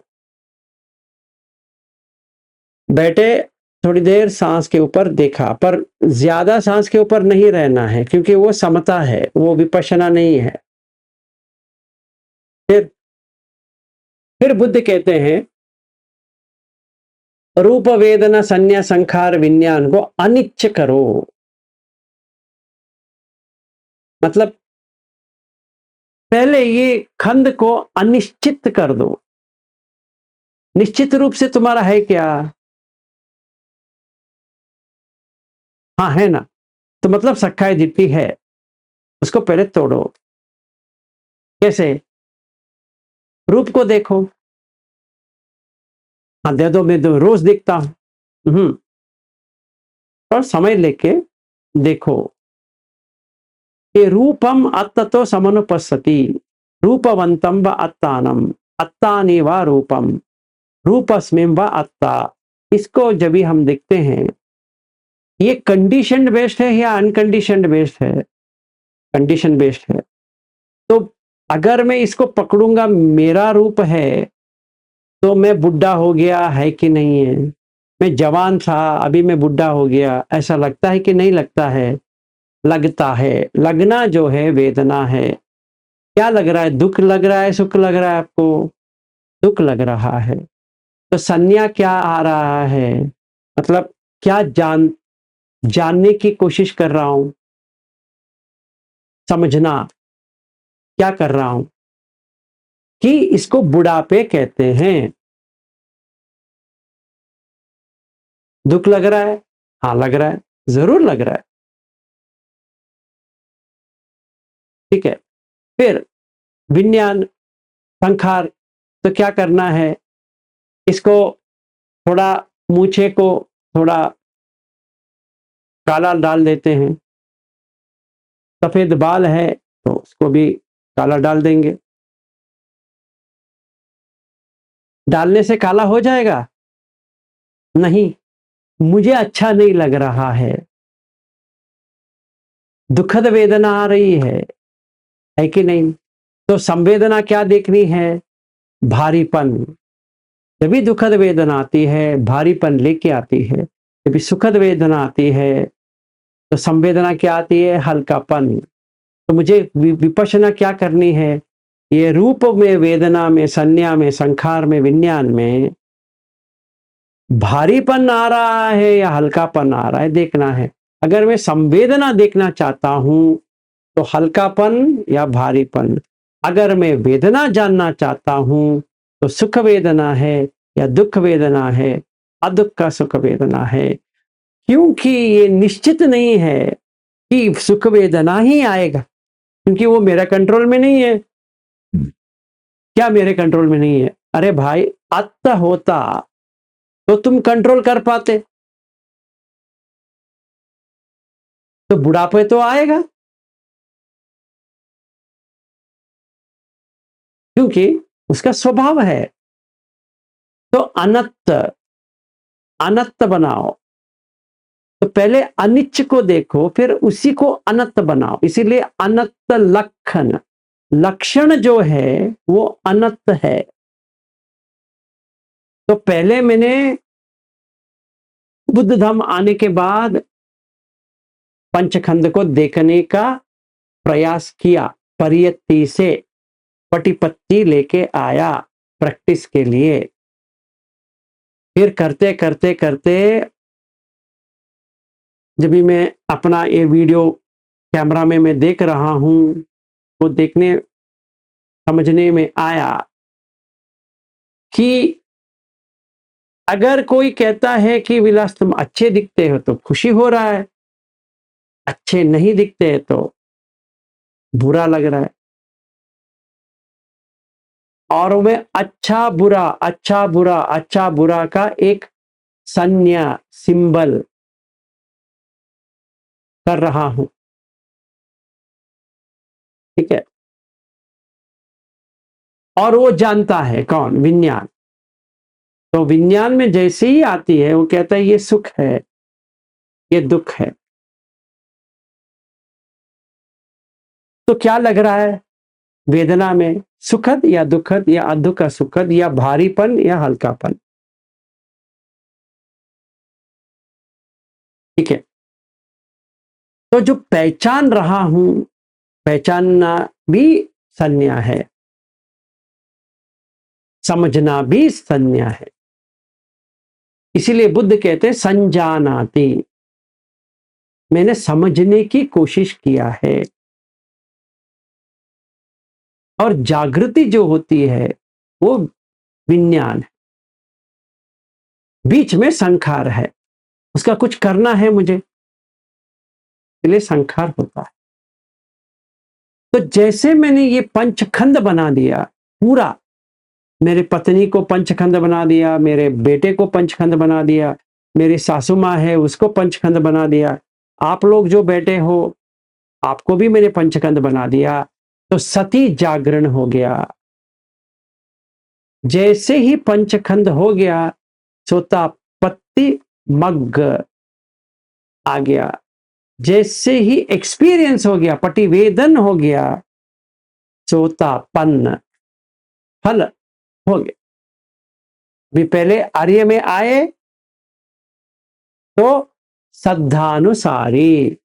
बैठे थोड़ी देर सांस के ऊपर देखा, पर ज्यादा सांस के ऊपर नहीं रहना है, क्योंकि वो समता है, वो विपश्यना नहीं है। फिर बुद्ध कहते हैं रूप वेदना संज्ञा संखार विज्ञान को अनिच्छ करो। मतलब पहले ये खंड को अनिश्चित कर दो। निश्चित रूप से तुम्हारा है क्या? हाँ है ना, तो मतलब सखाय दिट्टी है, उसको पहले तोड़ो। कैसे? रूप को देखो। हाँ दे दो, मैं तो रोज देखता हूं। और समय लेके देखो कि रूपम अत्ततो समनुपस्सति, रूपवंतम व अत्तानम, अत्तानि व रूपम, रूपस्मिं व अत्ता। इसको जब भी हम देखते हैं, ये कंडीशनड बेस्ड है या अनकंडीशनड बेस्ड है? कंडीशन बेस्ड है। तो अगर मैं इसको पकड़ूंगा मेरा रूप है, तो मैं बुढ़ा हो गया है कि नहीं है? मैं जवान था, अभी मैं बुढ़ा हो गया, ऐसा लगता है कि नहीं लगता है? लगता है। लगना जो है वेदना है। क्या लग रहा है? दुख लग रहा है, सुख लग रहा है आपको? दुख लग रहा है। तो संज्ञा क्या आ रहा है? मतलब क्या जानने की कोशिश कर रहा हूं, समझना क्या कर रहा हूं कि इसको बुढ़ापे कहते हैं। दुख लग रहा है? हाँ लग रहा है, जरूर लग रहा है। ठीक है, फिर विज्ञान संखार, तो क्या करना है? इसको थोड़ा, मूछे को थोड़ा काला डाल देते हैं। सफेद बाल है तो उसको भी काला डाल देंगे। डालने से काला हो जाएगा? नहीं, मुझे अच्छा नहीं लग रहा है, दुखद वेदना आ रही है कि नहीं? तो संवेदना क्या देखनी है? भारीपन। जब भी दुखद वेदना आती है, भारीपन लेके आती है। जब भी सुखद वेदना आती है तो संवेदना क्या आती है? हल्कापन। तो मुझे विपश्यना क्या करनी है? ये रूप में, वेदना में, संज्ञा में, संखार में, विज्ञान में भारीपन आ रहा है या हल्कापन आ रहा है, देखना है। अगर मैं संवेदना देखना चाहता हूं तो हल्कापन या भारीपन। अगर मैं वेदना जानना चाहता हूं तो सुख वेदना है या दुख वेदना है, अदुख का सुख वेदना है, क्योंकि ये निश्चित नहीं है कि सुख वेदना ही आएगा, क्योंकि वो मेरा कंट्रोल में नहीं है। क्या मेरे कंट्रोल में नहीं है? अरे भाई, अत्त होता तो तुम कंट्रोल कर पाते, तो बुढ़ापे तो आएगा, क्योंकि उसका स्वभाव है। तो अनत्त, अनत्त बनाओ, तो पहले अनिच्च को देखो, फिर उसी को अनत्त बनाओ। इसीलिए अनत्त लक्षण, लक्षण जो है वो अनत्त है। तो पहले मैंने बुद्ध धम्म आने के बाद पंचखंड को देखने का प्रयास किया, परियत्ति से पटिपत्ति लेके आया प्रैक्टिस के लिए। फिर करते करते करते जब भी मैं अपना ये वीडियो कैमरा में मैं देख रहा हूं, तो देखने समझने में आया कि अगर कोई कहता है कि विलास तुम अच्छे दिखते हो तो खुशी हो रहा है, अच्छे नहीं दिखते तो बुरा लग रहा है। और मैं अच्छा बुरा, अच्छा बुरा, अच्छा बुरा का एक संज्ञा, सिंबल कर रहा हूं। ठीक है, और वो जानता है कौन? विज्ञान। तो विज्ञान में जैसे ही आती है वो कहता है ये सुख है, ये दुख है। तो क्या लग रहा है वेदना में? सुखद या दुखद या अदुख का सुखद, या भारीपन या हल्कापन? ठीक है, तो जो पहचान रहा हूं, पहचानना भी संज्ञा है, समझना भी संज्ञा है। इसीलिए बुद्ध कहते हैं संजानाति, मैंने समझने की कोशिश किया है। और जागृति जो होती है वो विज्ञान है, बीच में संखार है, उसका कुछ करना है मुझे, इसलिए संखार होता है। तो जैसे मैंने ये पंचखंड बना दिया पूरा, मेरे पत्नी को पंचखंड बना दिया, मेरे बेटे को पंचखंड बना दिया, मेरी सासू माँ है उसको पंचखंड बना दिया, आप लोग जो बैठे हो आपको भी मैंने पंचखंड बना दिया, तो सती जागरण हो गया। जैसे ही पंचखंड हो गया, सोता पत्ती मग्ग आ गया। जैसे ही एक्सपीरियंस हो गया, पटिवेदन हो गया, सोतापन्न फल हो गया। भी पहले आर्य में आए तो श्रद्धानुसारी,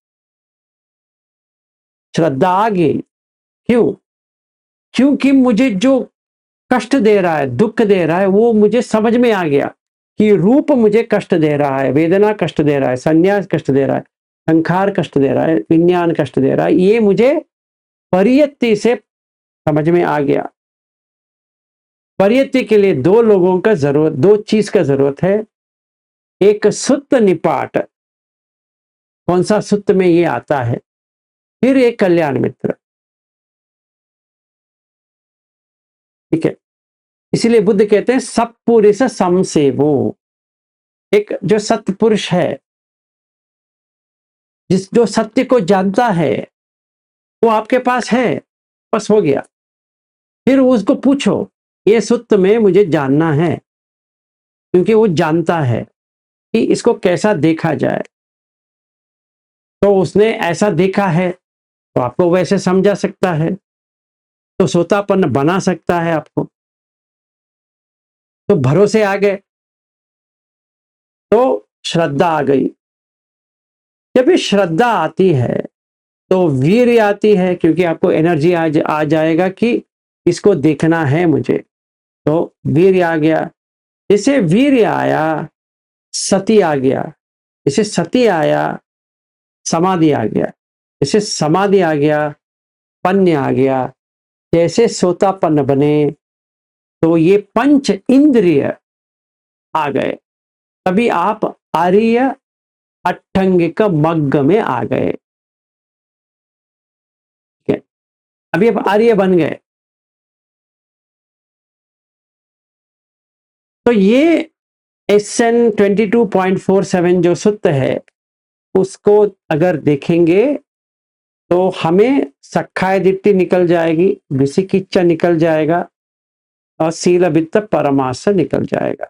श्रद्धा आ गई। क्यों? क्योंकि मुझे जो कष्ट दे रहा है, दुख दे रहा है, वो मुझे समझ में आ गया कि रूप मुझे कष्ट दे रहा है, वेदना कष्ट दे रहा है, संन्यास कष्ट दे रहा है, संखार कष्ट दे रहा है, विज्ञान कष्ट दे रहा है। ये मुझे परियत्ति से समझ में आ गया। परियत्ति के लिए दो लोगों का जरूरत, दो चीज का जरूरत है। एक सुत्त निपाट, कौन सा सुत्त में ये आता है, फिर एक कल्याण मित्र। ठीक है, इसीलिए बुद्ध कहते हैं सत्पुरुष समसेवो। एक जो सत्पुरुष है, जो सत्य को जानता है, वो आपके पास है, बस हो गया। फिर उसको पूछो ये सुत्त में मुझे जानना है, क्योंकि वो जानता है कि इसको कैसा देखा जाए। तो उसने ऐसा देखा है तो आपको वैसे समझा सकता है, तो सोतापन्न बना सकता है आपको। तो भरोसे आ गए, तो श्रद्धा आ गई। जब ये श्रद्धा आती है तो वीर्य आती है, क्योंकि आपको एनर्जी आ जाएगा कि इसको देखना है मुझे, तो वीर्य आ गया। जैसे वीर्य आया, सती आ गया। जैसे सती आया, समाधि आ गया। जैसे समाधि आ गया, पन्य आ गया। जैसे सोतापन्न बने, तो ये पंच इंद्रिय आ गए, तभी आप आर्य अट्ठंगिक मग्ग में आ गए। ठीक है, अभी आप आर्य बन गए। तो ये SN 22.47 जो सूत्र है, उसको अगर देखेंगे तो हमें सखाय दिट्टी निकल जाएगी, विसिकिच्चा निकल जाएगा और सील वित्त परमास निकल जाएगा।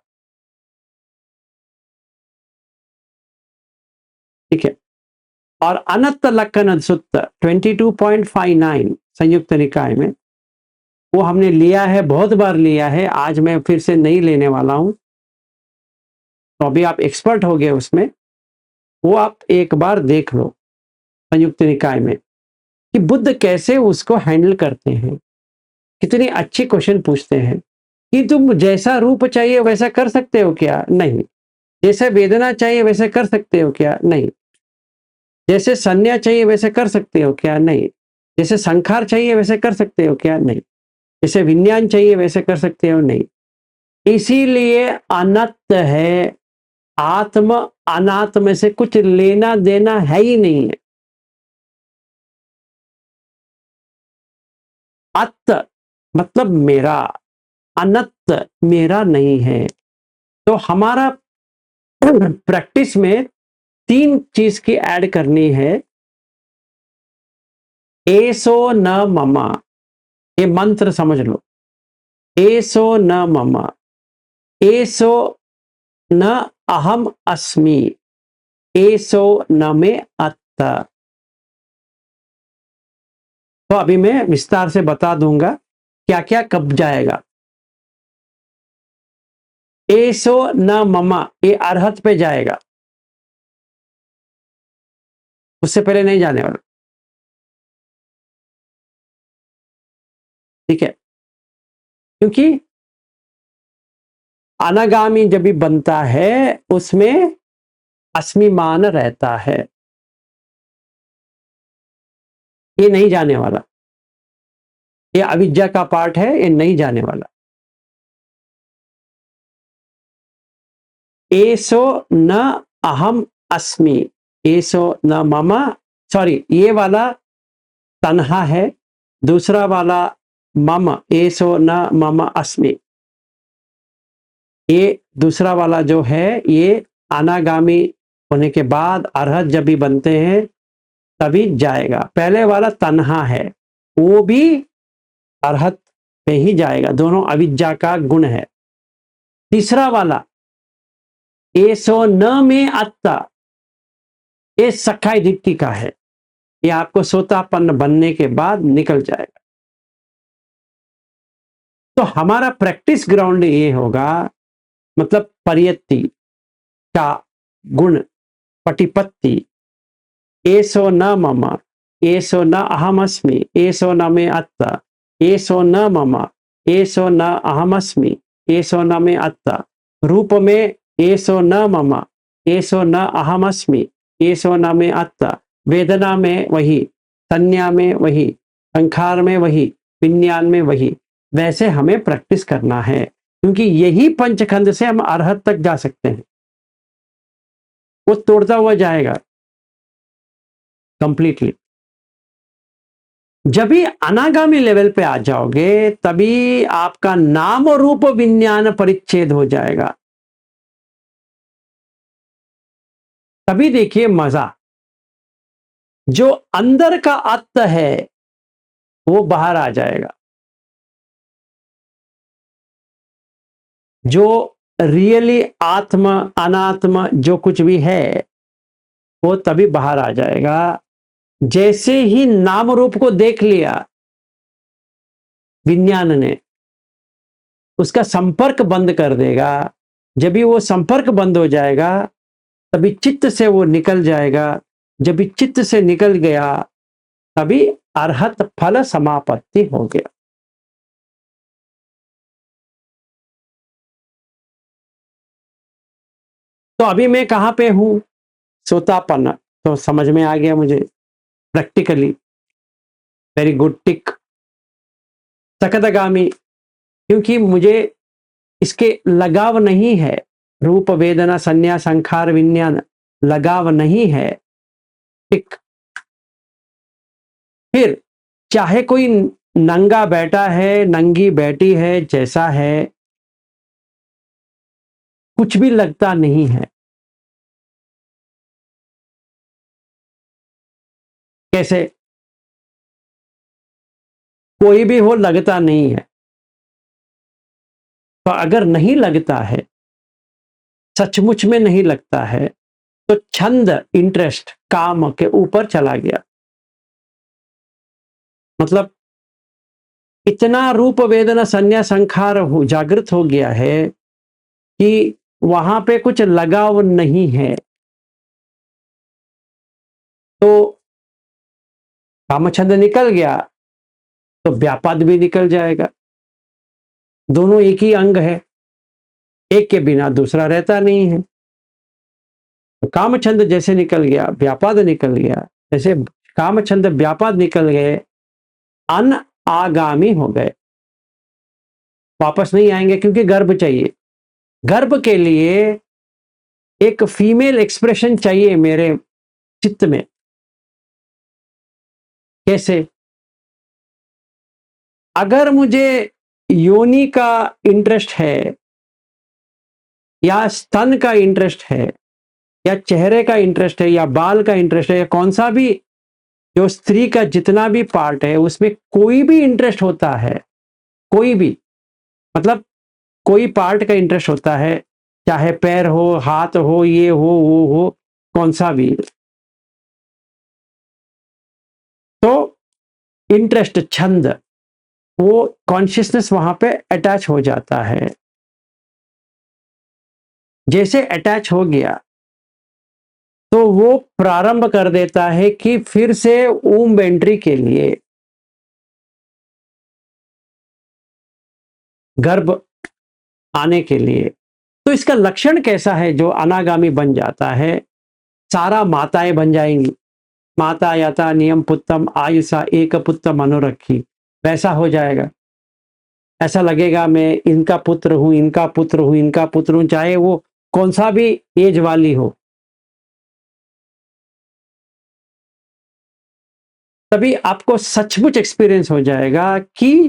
ठीक है, और अनंत लक्षण सूत्र 22.59 संयुक्त निकाय में, वो हमने लिया है, बहुत बार लिया है, आज मैं फिर से नहीं लेने वाला हूं। तो अभी आप एक्सपर्ट हो गए उसमें, वो आप एक बार देख लो संयुक्त निकाय में कि बुद्ध कैसे उसको हैंडल करते हैं। कितनी अच्छी क्वेश्चन पूछते हैं कि तुम जैसा रूप चाहिए वैसा कर सकते हो क्या? नहीं। जैसे वेदना चाहिए वैसे कर सकते हो क्या? नहीं। जैसे संज्ञा चाहिए वैसे कर सकते हो क्या? नहीं। जैसे संखार चाहिए वैसे कर सकते हो क्या? नहीं। जैसे विज्ञान चाहिए वैसे कर सकते हो? नहीं। इसीलिए अनंत है, आत्म अनात्म से कुछ लेना देना है ही नहीं है। अत मतलब मेरा, अनंत मेरा नहीं है। तो हमारा प्रैक्टिस में 3 चीज की ऐड करनी है। एसो न ममा, ये मंत्र समझ लो। एसो न ममा, एसो न अहम अस्मि, एसो न मे अत्ता। तो अभी मैं विस्तार से बता दूंगा क्या क्या कब जाएगा। एसो न ममा, ये अरहत पे जाएगा, उससे पहले नहीं जाने वाला। ठीक है, क्योंकि अनागामी जब भी बनता है उसमें अस्मिमान रहता है, ये नहीं जाने वाला। ये अविद्या का पार्ट है, ये नहीं जाने वाला। एसो न अहम अस्मि, एसो न मम, सॉरी ये वाला तन्हा है, दूसरा वाला मम, एसो न मम अस्मि, ये दूसरा वाला जो है ये अनागामी होने के बाद अरहत जब भी बनते हैं तभी जाएगा। पहले वाला तन्हा है, वो भी अरहत पे ही जाएगा, दोनों अविद्या का गुण है। तीसरा वाला एसो न में अत्ता, ये सखाई दिट्टी का है, ये आपको सोतापन्न बनने के बाद निकल जाएगा। तो हमारा प्रैक्टिस ग्राउंड ये होगा, मतलब परियत्ति का गुण, पटिपत्ति, एसो न मम, एसो न अहमस्मि, एसो न मे अत्ता, एसो न मम, एसो न अहमस्मि, एसो न मे अत्ता। रूप में एसो न मम, एसो न अहमस्मि, एसो न मे अत्ता। वेदना में वही, संज्ञा में वही, संखार में वही, विज्ञान में वही। वैसे हमें प्रैक्टिस करना है, क्योंकि यही पंचखंड से हम अरहत तक जा सकते हैं। वो तोड़ता हुआ जाएगा कंप्लीटली। जब भी अनागामी लेवल पे आ जाओगे तभी आपका नाम और रूप विज्ञान परिच्छेद हो जाएगा। तभी देखिए मजा, जो अंदर का आत्मा है वो बाहर आ जाएगा, जो रियली आत्मा अनात्मा जो कुछ भी है वो तभी बाहर आ जाएगा। जैसे ही नाम रूप को देख लिया विज्ञान ने, उसका संपर्क बंद कर देगा। जब भी वो संपर्क बंद हो जाएगा तभी चित्त से वो निकल जाएगा। जब भी चित्त से निकल गया तभी अरहत फल समापत्ति हो गया। तो अभी मैं कहां पे हूं? सोतापन्न। तो समझ में आ गया मुझे प्रैक्टिकली। वेरी गुड टिक। सकदगामी क्योंकि मुझे इसके लगाव नहीं है, रूप वेदना संज्ञा संखार विज्ञान लगाव नहीं है। ठीक, फिर चाहे कोई नंगा बेटा है, नंगी बेटी है, जैसा है, कुछ भी लगता नहीं है। कैसे? कोई भी हो, लगता नहीं है। तो अगर नहीं लगता है, सचमुच में नहीं लगता है, तो छंद, इंटरेस्ट काम के ऊपर चला गया। मतलब इतना रूप वेदना संज्ञा संखार हो जागृत हो गया है कि वहां पे कुछ लगाव नहीं है। तो कामछंद निकल गया तो व्यापाद भी निकल जाएगा। दोनों एक ही अंग है, एक के बिना दूसरा रहता नहीं है। तो कामछंद जैसे निकल गया, व्यापाद निकल गया। जैसे कामछंद व्यापाद निकल गए, अन आगामी हो गए, वापस नहीं आएंगे, क्योंकि गर्भ चाहिए। गर्भ के लिए एक फीमेल एक्सप्रेशन चाहिए मेरे चित्त में। कैसे? अगर मुझे योनि का इंटरेस्ट है, या स्तन का इंटरेस्ट है, या चेहरे का इंटरेस्ट है, या बाल का इंटरेस्ट है, या कौन सा भी जो स्त्री का जितना भी पार्ट है उसमें कोई भी इंटरेस्ट होता है, कोई भी, मतलब कोई पार्ट का इंटरेस्ट होता है, चाहे पैर हो, हाथ हो, ये हो, वो हो, कौन सा भी, तो इंटरेस्ट, छंद, वो कॉन्शियसनेस वहां पे अटैच हो जाता है। जैसे अटैच हो गया तो वो प्रारंभ कर देता है कि फिर से ऊम एंट्री के लिए, गर्भ आने के लिए। तो इसका लक्षण कैसा है जो अनागामी बन जाता है? सारा माताएं बन जाएंगी। माता याता नियम पुत्तम आयुषा एक पुत्र मनोरखी, वैसा हो जाएगा। ऐसा लगेगा मैं इनका पुत्र हूं, इनका पुत्र हूं, इनका पुत्र हूं, चाहे वो कौन सा भी एज वाली हो। तभी आपको सचमुच एक्सपीरियंस हो जाएगा कि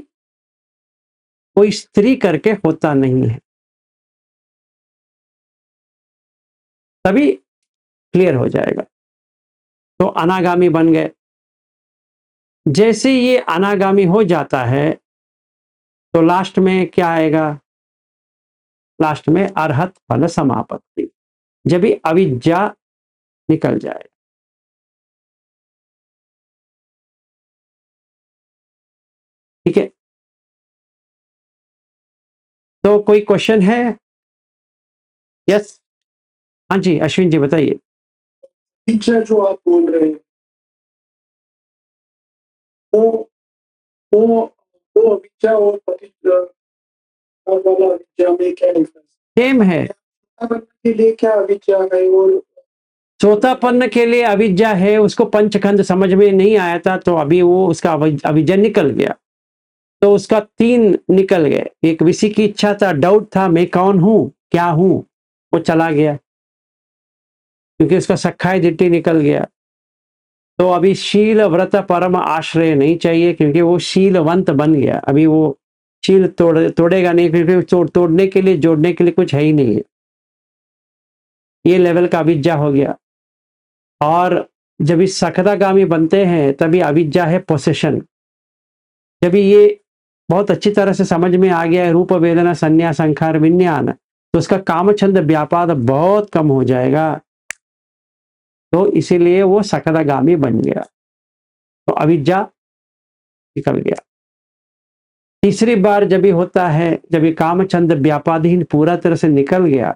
कोई स्त्री करके होता नहीं है। तभी क्लियर हो जाएगा। तो अनागामी बन गए। जैसे ये अनागामी हो जाता है तो लास्ट में क्या आएगा? लास्ट में अरहत फल समापत्ति, जब भी अविद्या निकल जाए। ठीक है, तो कोई क्वेश्चन है? यस, हाँ जी, अश्विन जी बताइए। इच्छा जो आप बोल रहे हैं, वो वो वो अविद्या और वाला अविद्या में क्या डिफरेंस? सेम है। के लिए क्या अविद्या है? और श्रोतापन्न के लिए अविद्या है, उसको पंचखंड समझ में नहीं आया था, तो अभी वो उसका अविद्या निकल गया, तो उसका 3 निकल गए। एक विषय की इच्छा था, डाउट था, मैं कौन हूं, क्या हूं, वो चला गया, क्योंकि उसका सखाई दिट्टी निकल गया। तो अभी शील व्रत परम आश्रय नहीं चाहिए, क्योंकि वो शीलवंत बन गया। अभी वो शील तोड़ेगा नहीं, क्योंकि तोड़ने के लिए, जोड़ने के लिए कुछ है ही नहीं है। ये लेवल का अविद्या हो गया। और जब इस सखदागामी बनते हैं तभी अविद्या है पोसेशन। जब ये बहुत अच्छी तरह से समझ में आ गया है रूप वेदना संन्यास संखार विज्ञान, तो उसका कामछंद व्यापाद बहुत कम हो जाएगा। तो इसीलिए वो सकदागामी बन गया, तो अविद्या निकल गया। तीसरी बार जब भी होता है, जब ये कामछंद व्यापादहीन पूरा तरह से निकल गया,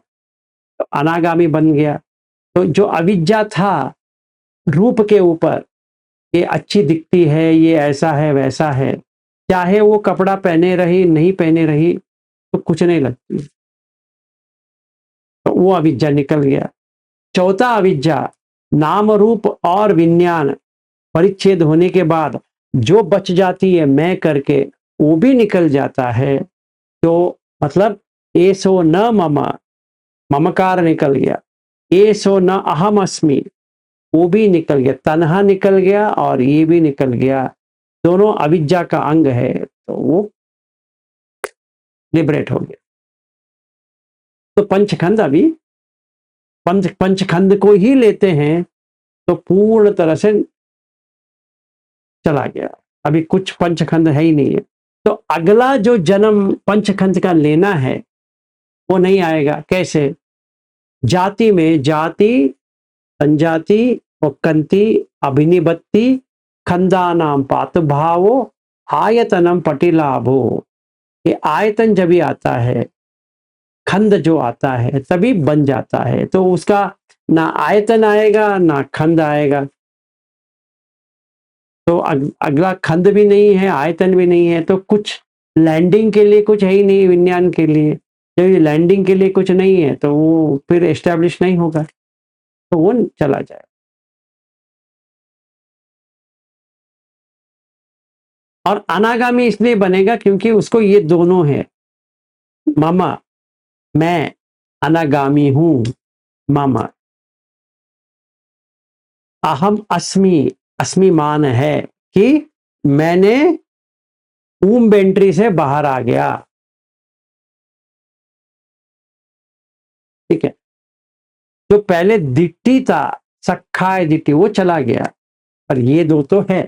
तो अनागामी बन गया। तो जो अविद्या था रूप के ऊपर, ये अच्छी दिखती है, ये ऐसा है, वैसा है, चाहे वो कपड़ा पहने रही, नहीं पहने रही, तो कुछ नहीं लगती, तो वो अविद्या निकल गया। चौथा अविद्या, नाम रूप और विज्ञान परिच्छेद होने के बाद जो बच जाती है मैं करके, वो भी निकल जाता है, तो मतलब एसो न मम, ममकार निकल गया, एसो न अहम अस्मि वो भी निकल गया, तन्हा निकल गया और ये भी निकल गया, दोनों अविद्या का अंग है, तो वो लिबरेट हो गया। तो पंचखंड अभी पंचखंड को ही लेते हैं तो पूर्ण तरह से चला गया, अभी कुछ पंचखंड है ही नहीं है। तो अगला जो जन्म पंचखंड का लेना है वो नहीं आएगा। कैसे? जाति में जाति, संजाति, वक्कंति, अभिनिबत्ति, खंदानाम पातभावो, आयतनम पटिलाभो। ये आयतन जब भी आता है, खंड जो आता है तभी बन जाता है, तो उसका ना आयतन आएगा ना खंड आएगा। तो अगला खंड भी नहीं है, आयतन भी नहीं है, तो कुछ लैंडिंग के लिए कुछ है ही नहीं विज्ञान के लिए। जब ये लैंडिंग के लिए कुछ नहीं है तो वो फिर एस्टेब्लिश नहीं होगा, तो वो चला जाए। और अनागामी इसलिए बनेगा क्योंकि उसको ये दोनों है, मम मैं अनागामी हूं, मम अहम अस्मि, अस्मि मान है कि मैंने ऊम बेंट्री से बाहर आ गया। ठीक है, जो पहले दिट्टी था, सखाय दिट्टी, वो चला गया, पर ये दो तो है।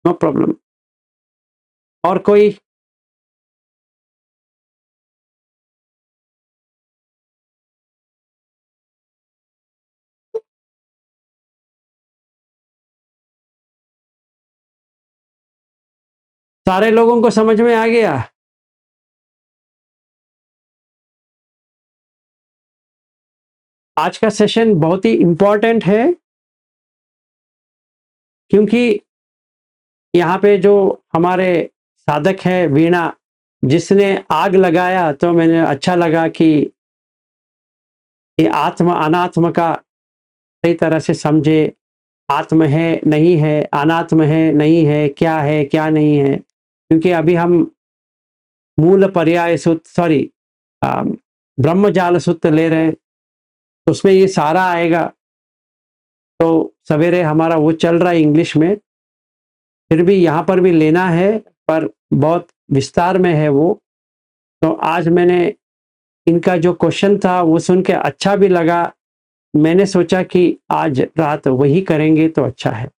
No problem. और कोई? सारे लोगों को समझ में आ गया? आज का सेशन बहुत ही इंपॉर्टेंट है, क्योंकि यहाँ पे जो हमारे साधक है वीणा, जिसने आग लगाया, तो मैंने अच्छा लगा कि ये आत्म अनात्म का सही तरह से समझे। आत्म है नहीं है, अनात्म है नहीं है, क्या है क्या नहीं है। क्योंकि अभी हम मूल पर्याय सूत्र, सॉरी ब्रह्मजाल सूत्र ले रहे हैं, तो उसमें ये सारा आएगा। तो सवेरे हमारा वो चल रहा है इंग्लिश में, फिर भी यहाँ पर भी लेना है, पर बहुत विस्तार में है वो। तो आज मैंने इनका जो क्वेश्चन था वो सुन के अच्छा भी लगा, मैंने सोचा कि आज रात वही करेंगे तो अच्छा है।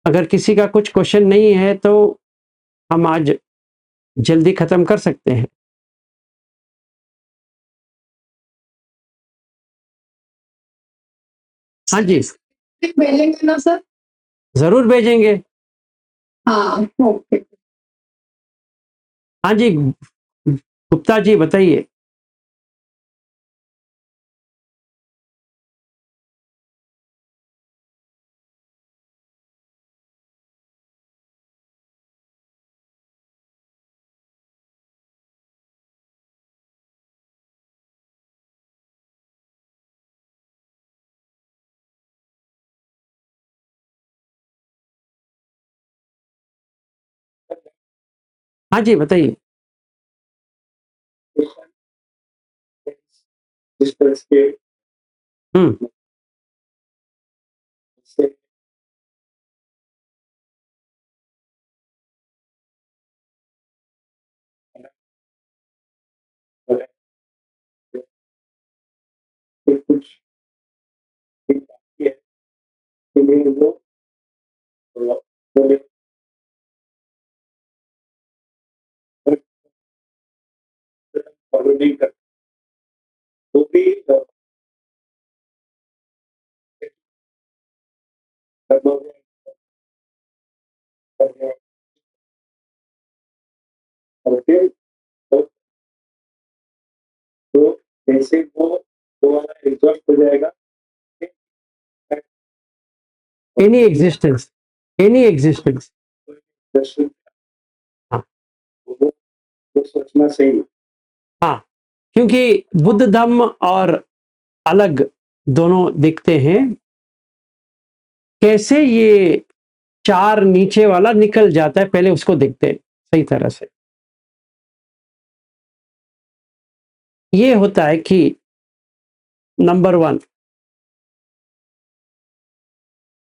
अगर किसी का कुछ क्वेश्चन नहीं है तो हम आज जल्दी खत्म कर सकते हैं। हाँ जी, भेजेंगे ना सर? जरूर भेजेंगे। हाँ ओके। हाँ जी, गुप्ता जी बताइए। हाँ जी बताइए। हम्म, कुछ वो फॉलो नहीं कर, वो भी और फिर तो जैसे वो वाला एग्जॉस्ट हो जाएगा, एनी एग्जिस्टेंस, एनी एग्जिस्टेंस। हाँ वो सोचना सही है। हाँ, क्योंकि बुद्ध धम्म और अलग दोनों दिखते हैं। कैसे ये 4 नीचे वाला निकल जाता है, पहले उसको देखते हैं सही तरह से। ये होता है कि नंबर 1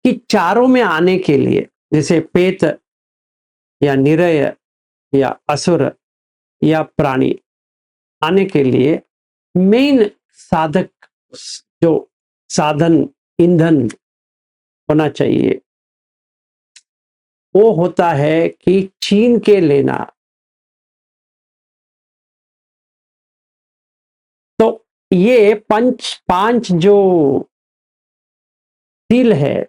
कि चारों में आने के लिए, जैसे पेत या निरय या असुर या प्राणी आने के लिए मेन साधक, जो साधन ईंधन होना चाहिए, वो होता है कि छीन के लेना। तो ये 5 जो तिल है,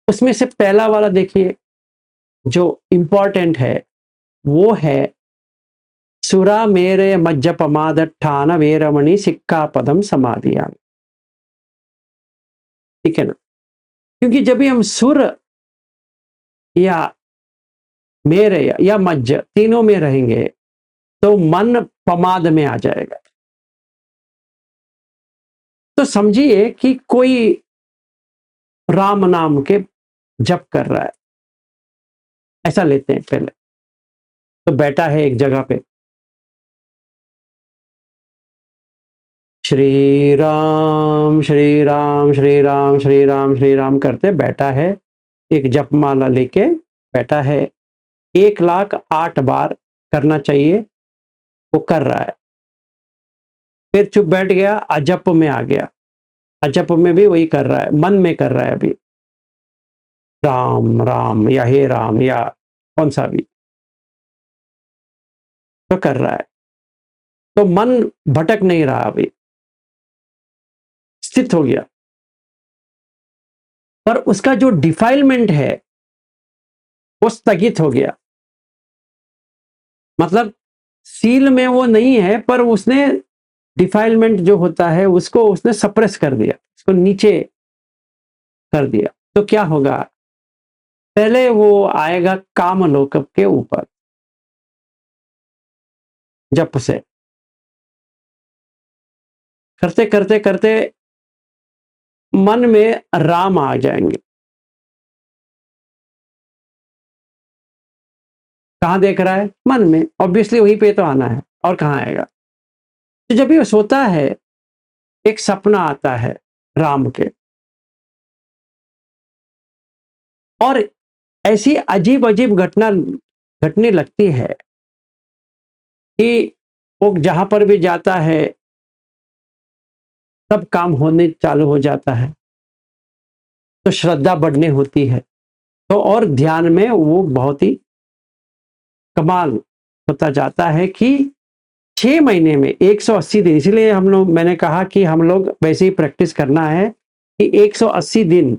उसमें से पहला वाला देखिए जो इंपॉर्टेंट है, वो है सुरा मेरे मज्जपमादठान वेरमणि सिक्कापदम समाधियामि। ठीक है ना? क्योंकि जब भी हम सुर या मेरे या मज्ज तीनों में रहेंगे तो मन प्रमाद में आ जाएगा। तो समझिए कि कोई राम नाम के जप कर रहा है, ऐसा लेते हैं पहले। तो बैठा है एक जगह पे, श्री राम श्री राम श्री राम श्री राम श्री राम करते बैठा है, एक जपमाला लेके बैठा है। 1,08,000 बार करना चाहिए, वो कर रहा है। फिर चुप बैठ गया, अजप में आ गया, अजप में भी वही कर रहा है, मन में कर रहा है अभी, राम राम या हे राम या कौन सा भी तो कर रहा है। तो मन भटक नहीं रहा, अभी स्थित हो गया। पर उसका जो डिफाइलमेंट है वो स्थगित हो गया। मतलब सील में वो नहीं है, पर उसने डिफाइलमेंट जो होता है उसको उसने सप्रेस कर दिया, उसको नीचे कर दिया। तो क्या होगा, पहले वो आएगा कामलोक के ऊपर जप से, करते करते करते मन में राम आ जाएंगे। कहां देख रहा है? मन में, ऑब्वियसली वहीं पे तो आना है, और कहां आएगा? तो जब ये सोता है, एक सपना आता है राम के, और ऐसी अजीब अजीब घटना घटने लगती है कि वो जहां पर भी जाता है सब काम होने चालू हो जाता है, तो श्रद्धा बढ़ने होती है, तो और ध्यान में वो बहुत ही कमाल होता जाता है कि 6 महीने में 180 दिन। इसलिए हम लोग, मैंने कहा कि हम लोग वैसे ही प्रैक्टिस करना है कि 180 दिन,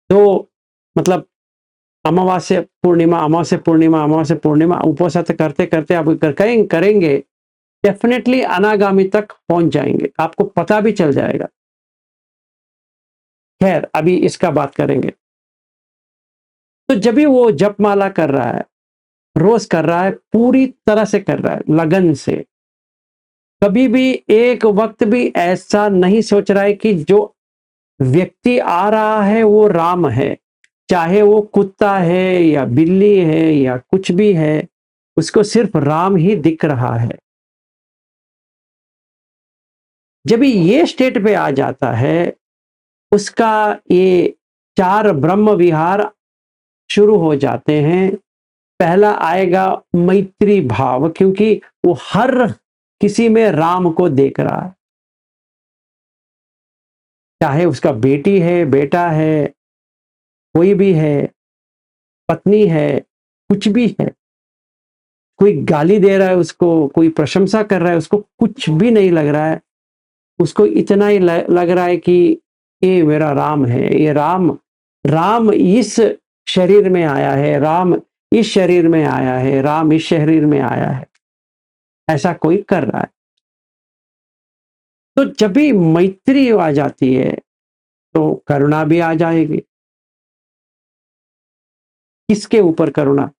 तो मतलब अमावास्या पूर्णिमा अमावास्या पूर्णिमा अमावास्या पूर्णिमा उपवास करते करते आप करेंगे, डेफिनेटली अनागामी तक पहुंच जाएंगे, आपको पता भी चल जाएगा। खैर, अभी इसका बात करेंगे। तो जब भी वो जपमाला कर रहा है, रोज कर रहा है, पूरी तरह से कर रहा है, लगन से, कभी भी एक वक्त भी ऐसा नहीं सोच रहा है कि जो व्यक्ति आ रहा है वो राम है, चाहे वो कुत्ता है या बिल्ली है या कुछ भी है, उसको सिर्फ राम ही दिख रहा है। जब ये स्टेट पे आ जाता है, उसका ये 4 ब्रह्म विहार शुरू हो जाते हैं। पहला आएगा मैत्री भाव, क्योंकि वो हर किसी में राम को देख रहा है, चाहे उसका बेटी है, बेटा है, कोई भी है, पत्नी है, कुछ भी है, कोई गाली दे रहा है उसको, कोई प्रशंसा कर रहा है उसको, कुछ भी नहीं लग रहा है। उसको इतना ही लग रहा है कि ये मेरा राम है, ये राम इस शरीर में आया है, राम इस शरीर में आया है, राम इस शरीर में आया है, ऐसा कोई कर रहा है। तो जब भी मैत्री आ जाती है तो करुणा भी आ जाएगी। किसके ऊपर करुणा?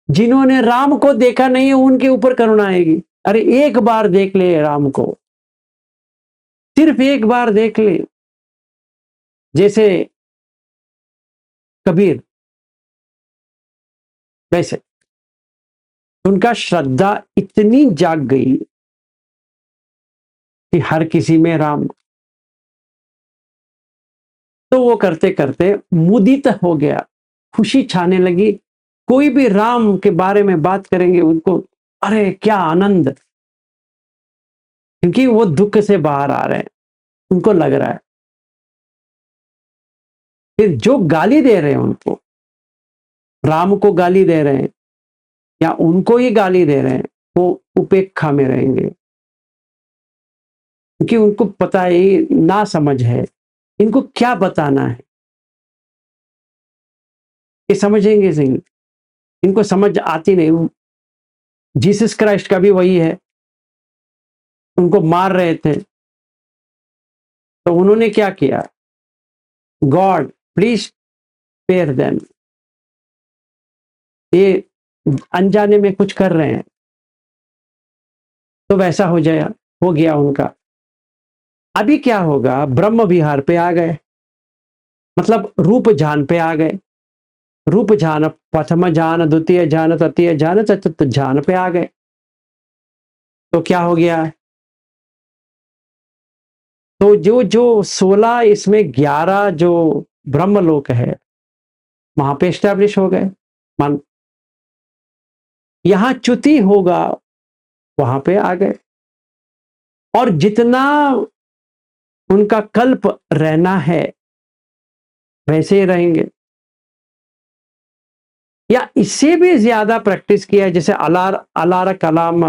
जिन्होंने राम को देखा नहीं है उनके ऊपर करुणा आएगी। अरे एक बार देख ले राम को, सिर्फ एक बार देख ले। जैसे कबीर, वैसे उनका श्रद्धा इतनी जाग गई कि हर किसी में राम। तो वो करते करते मुदित हो गया, खुशी छाने लगी। कोई भी राम के बारे में बात करेंगे उनको अरे क्या आनंद, क्योंकि वो दुख से बाहर आ रहे हैं, उनको लग रहा है। फिर जो गाली दे रहे हैं उनको, राम को गाली दे रहे हैं या उनको ही गाली दे रहे हैं, वो उपेक्षा में रहेंगे, क्योंकि उनको पता है ये ना समझ है, इनको क्या बताना है, ये समझेंगे सही, इनको समझ आती नहीं। जीसस क्राइस्ट का भी वही है, उनको मार रहे थे तो उन्होंने क्या किया, गॉड प्लीज स्पेयर देम, ये अनजाने में कुछ कर रहे हैं। तो वैसा हो गया उनका। अभी क्या होगा, ब्रह्म विहार पे आ गए, मतलब रूप जान पे आ गए। रूप जान, प्रथम जान, द्वितीय जान, तृतीय जान, चतुर्थ जान पे आ गए। तो क्या हो गया, तो जो 16 इसमें 11 जो ब्रह्मलोक है वहां पे एस्टैब्लिश हो गए। मान यहां च्युति होगा वहां पे आ गए, और जितना उनका कल्प रहना है वैसे ही रहेंगे, या इससे भी ज्यादा प्रैक्टिस किया है, जैसे अलार कलाम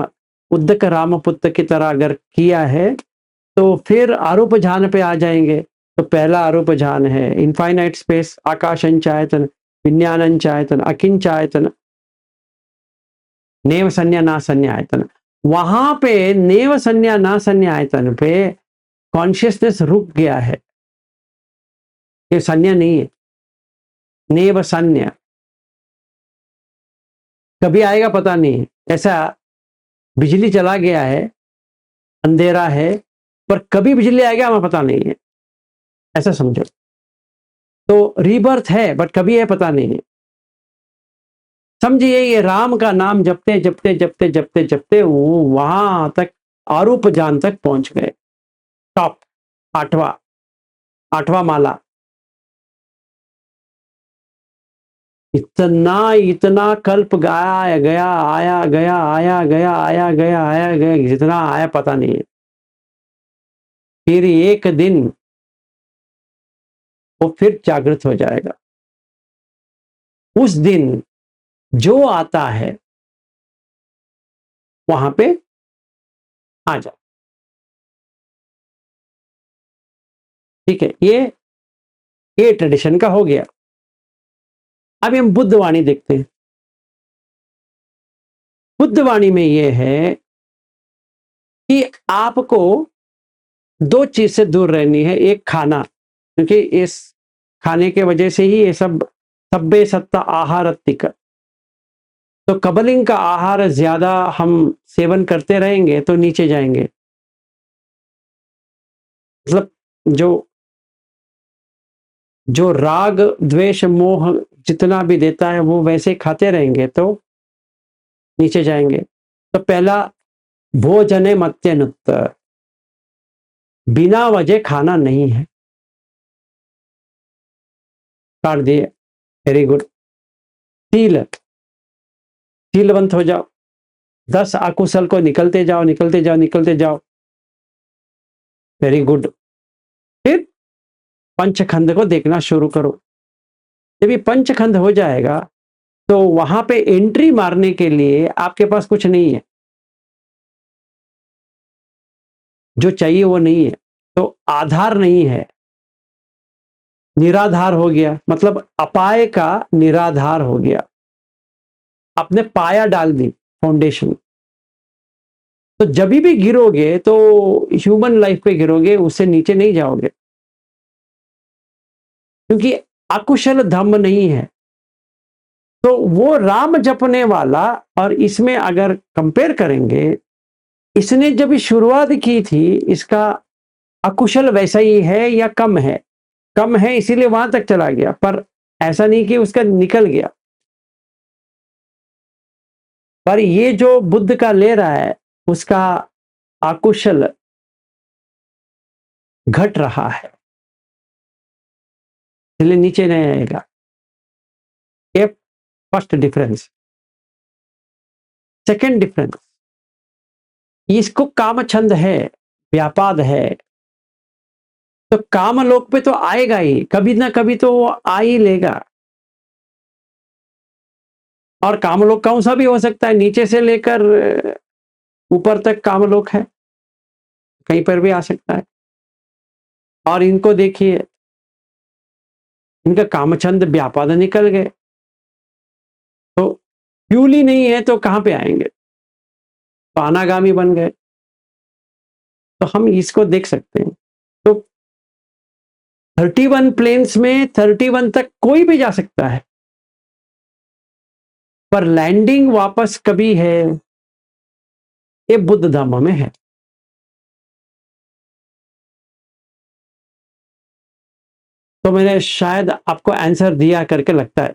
उद्दक रामपुत्र की तरह अगर किया है तो फिर आरूप जान पे आ जाएंगे। तो पहला आरूप जान है इनफाइनाइट स्पेस, आकाशंचायतन, विज्ञानंचायतन, अकिंचायतन, नेव संज्ञा ना संज्ञा आयतन। वहां पे नेव संज्ञा ना संज्ञा आयतन पे कॉन्शियसनेस रुक गया है, ये संज्ञा नहीं है, नेव संज्ञा कभी आएगा पता नहीं। ऐसा बिजली चला गया है, अंधेरा है, पर कभी बिजली आएगा हमें पता नहीं है, ऐसा समझो। तो रीबर्थ है बट कभी है पता नहीं है। समझिए ये राम का नाम जपते जपते जपते जपते जपते वो वहां तक आरूप जान तक पहुंच गए, टॉप, आठवां माला। इतना इतना कल्प गाया गया, आया गया, आया गया, आया गया, आया गया, जितना आया पता नहीं है। फिर एक दिन वो फिर जागृत हो जाएगा। उस दिन जो आता है वहां पे आ जाए। ठीक है, ये ट्रेडिशन का हो गया। अब हम बुद्धवाणी देखते हैं। बुद्धवाणी में यह है कि आपको दो चीज से दूर रहनी है। एक खाना, क्योंकि इस खाने के वजह से ही ये सब सब्बे सत्ता आहारत्तिक, तो कबलिंग का आहार ज्यादा हम सेवन करते रहेंगे तो नीचे जाएंगे। मतलब जो राग द्वेष मोह जितना भी देता है वो वैसे खाते रहेंगे तो नीचे जाएंगे। तो पहला भोजने मत्यनुत्त, बिना वजह खाना नहीं है। काट दिए, वेरी गुड। शीलवंत हो जाओ, 10 अकुशल को निकलते जाओ, निकलते जाओ, निकलते जाओ, वेरी गुड। फिर पंचखंड को देखना शुरू करो। जब ये पंचखंड हो जाएगा तो वहां पे एंट्री मारने के लिए आपके पास कुछ नहीं है, जो चाहिए वो नहीं है, तो आधार नहीं है, निराधार हो गया। मतलब अपाय का निराधार हो गया, आपने पाया डाल दी, फाउंडेशन। तो जब भी गिरोगे तो ह्यूमन लाइफ पे गिरोगे, उससे नीचे नहीं जाओगे, क्योंकि अकुशल धम्म नहीं है। तो वो राम जपने वाला और इसमें अगर कंपेयर करेंगे इसने जब शुरुआत की थी, इसका अकुशल वैसा ही है या कम है? कम है इसीलिए वहां तक चला गया, पर ऐसा नहीं कि उसका निकल गया। पर ये जो बुद्ध का ले रहा है, उसका अकुशल घट रहा है, इसलिए नीचे नहीं आएगा। ये फर्स्ट डिफरेंस। सेकंड डिफरेंस, इसको कामछंद है, व्यापाद है, तो कामलोक पे तो आएगा ही, कभी ना कभी तो वो आ ही लेगा। और कामलोक कौन सा भी हो सकता है, नीचे से लेकर ऊपर तक कामलोक है, कहीं पर भी आ सकता है। और इनको देखिए, इनका कामछंद व्यापाद निकल गए, तो फ्यूल ही नहीं है तो कहां पे आएंगे, तो अनागामी बन गए। तो हम इसको देख सकते हैं। तो 31 प्लेन्स में 31 तक कोई भी जा सकता है, पर लैंडिंग वापस कभी है, ये बुद्ध धम्म में है। तो मैंने शायद आपको आंसर दिया करके लगता है।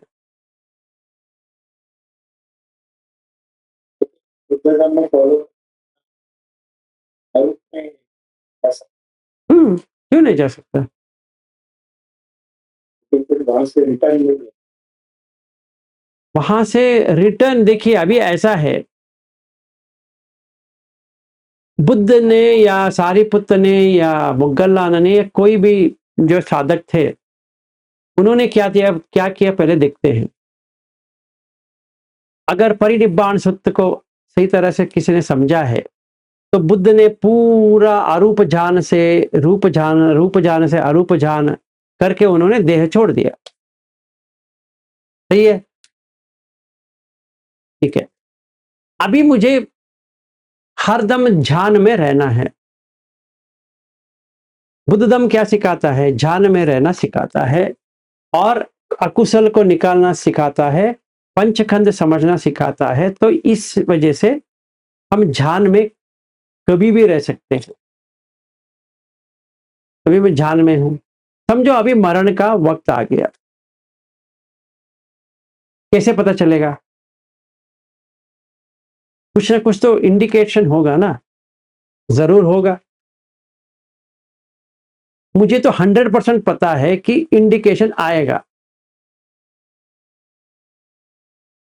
बुद्ध में फॉलो में ऐसा क्यों नहीं जा सकता? तो फिर वहां से रिटर्न ले गए। वहां से रिटर्न, देखिए अभी ऐसा है, बुद्ध ने या सारिपुत्र ने या मोग्गलवाना ने या कोई भी जो साधक थे, उन्होंने क्या किया पहले देखते हैं। अगर परिनिब्बाण सूत्र को सही तरह से किसी ने समझा है, तो बुद्ध ने पूरा अरूप जान से रूप जान, रूप जान से अरूप जान करके उन्होंने देह छोड़ दिया। सही है, ठीक है। अभी मुझे हरदम ध्यान में रहना है। बुद्धदम क्या सिखाता है? ध्यान में रहना सिखाता है, और अकुशल को निकालना सिखाता है, पंचखंड समझना सिखाता है। तो इस वजह से हम ध्यान में कभी भी रह सकते हैं। अभी मैं ध्यान में हूं, समझो अभी मरण का वक्त आ गया, कैसे पता चलेगा? कुछ ना कुछ तो इंडिकेशन होगा ना, जरूर होगा। मुझे तो 100% पता है कि इंडिकेशन आएगा,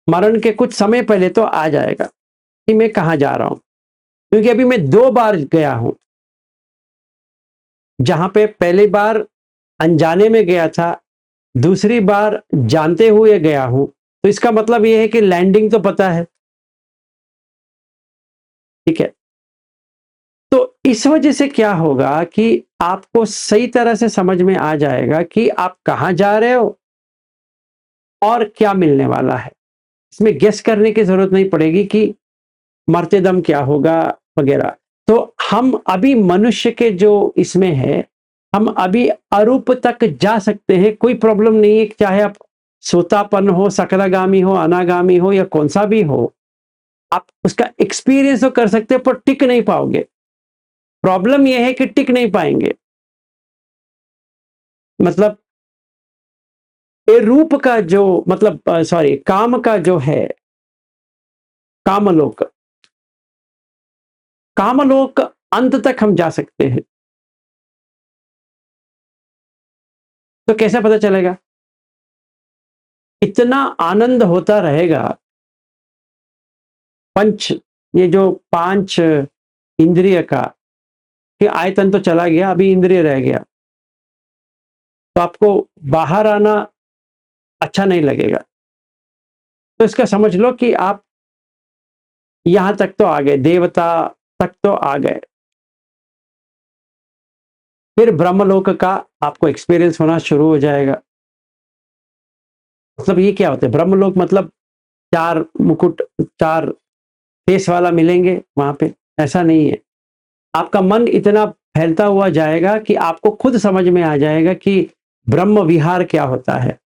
मरण के कुछ समय पहले तो आ जाएगा कि मैं कहां जा रहा हूं। क्योंकि अभी मैं 2 बार गया हूं, जहां पे पहली बार अनजाने में गया था, दूसरी बार जानते हुए गया हूं। तो इसका मतलब यह है कि लैंडिंग तो पता है, ठीक है। तो इस वजह से क्या होगा कि आपको सही तरह से समझ में आ जाएगा कि आप कहां जा रहे हो और क्या मिलने वाला है। इसमें गेस करने की जरूरत नहीं पड़ेगी कि मरते दम क्या होगा वगैरह। तो हम अभी मनुष्य के जो इसमें है, हम अभी अरूप तक जा सकते हैं, कोई प्रॉब्लम नहीं है। चाहे आप सोतापन हो, सकरागामी हो, अनागामी हो, या कौन सा भी हो, आप उसका एक्सपीरियंस तो कर सकते हो, पर टिक नहीं पाओगे। प्रॉब्लम यह है कि टिक नहीं पाएंगे। मतलब ये रूप का जो मतलब सॉरी काम का जो है, कामलोक, कामलोक अंत तक हम जा सकते हैं। तो कैसा पता चलेगा? इतना आनंद होता रहेगा। पंच, ये जो 5 इंद्रिय का, कि आयतन तो चला गया, अभी इंद्रिय रह गया, तो आपको बाहर आना अच्छा नहीं लगेगा। तो इसका समझ लो कि आप यहां तक तो आ गए, देवता तक तो आ गए। फिर ब्रह्मलोक का आपको एक्सपीरियंस होना शुरू हो जाएगा। मतलब ये क्या होता है ब्रह्मलोक? मतलब 4 मुकुट, 4 फेस वाला मिलेंगे वहां पे, ऐसा नहीं है। आपका मन इतना फैलता हुआ जाएगा कि आपको खुद समझ में आ जाएगा कि ब्रह्म विहार क्या होता है।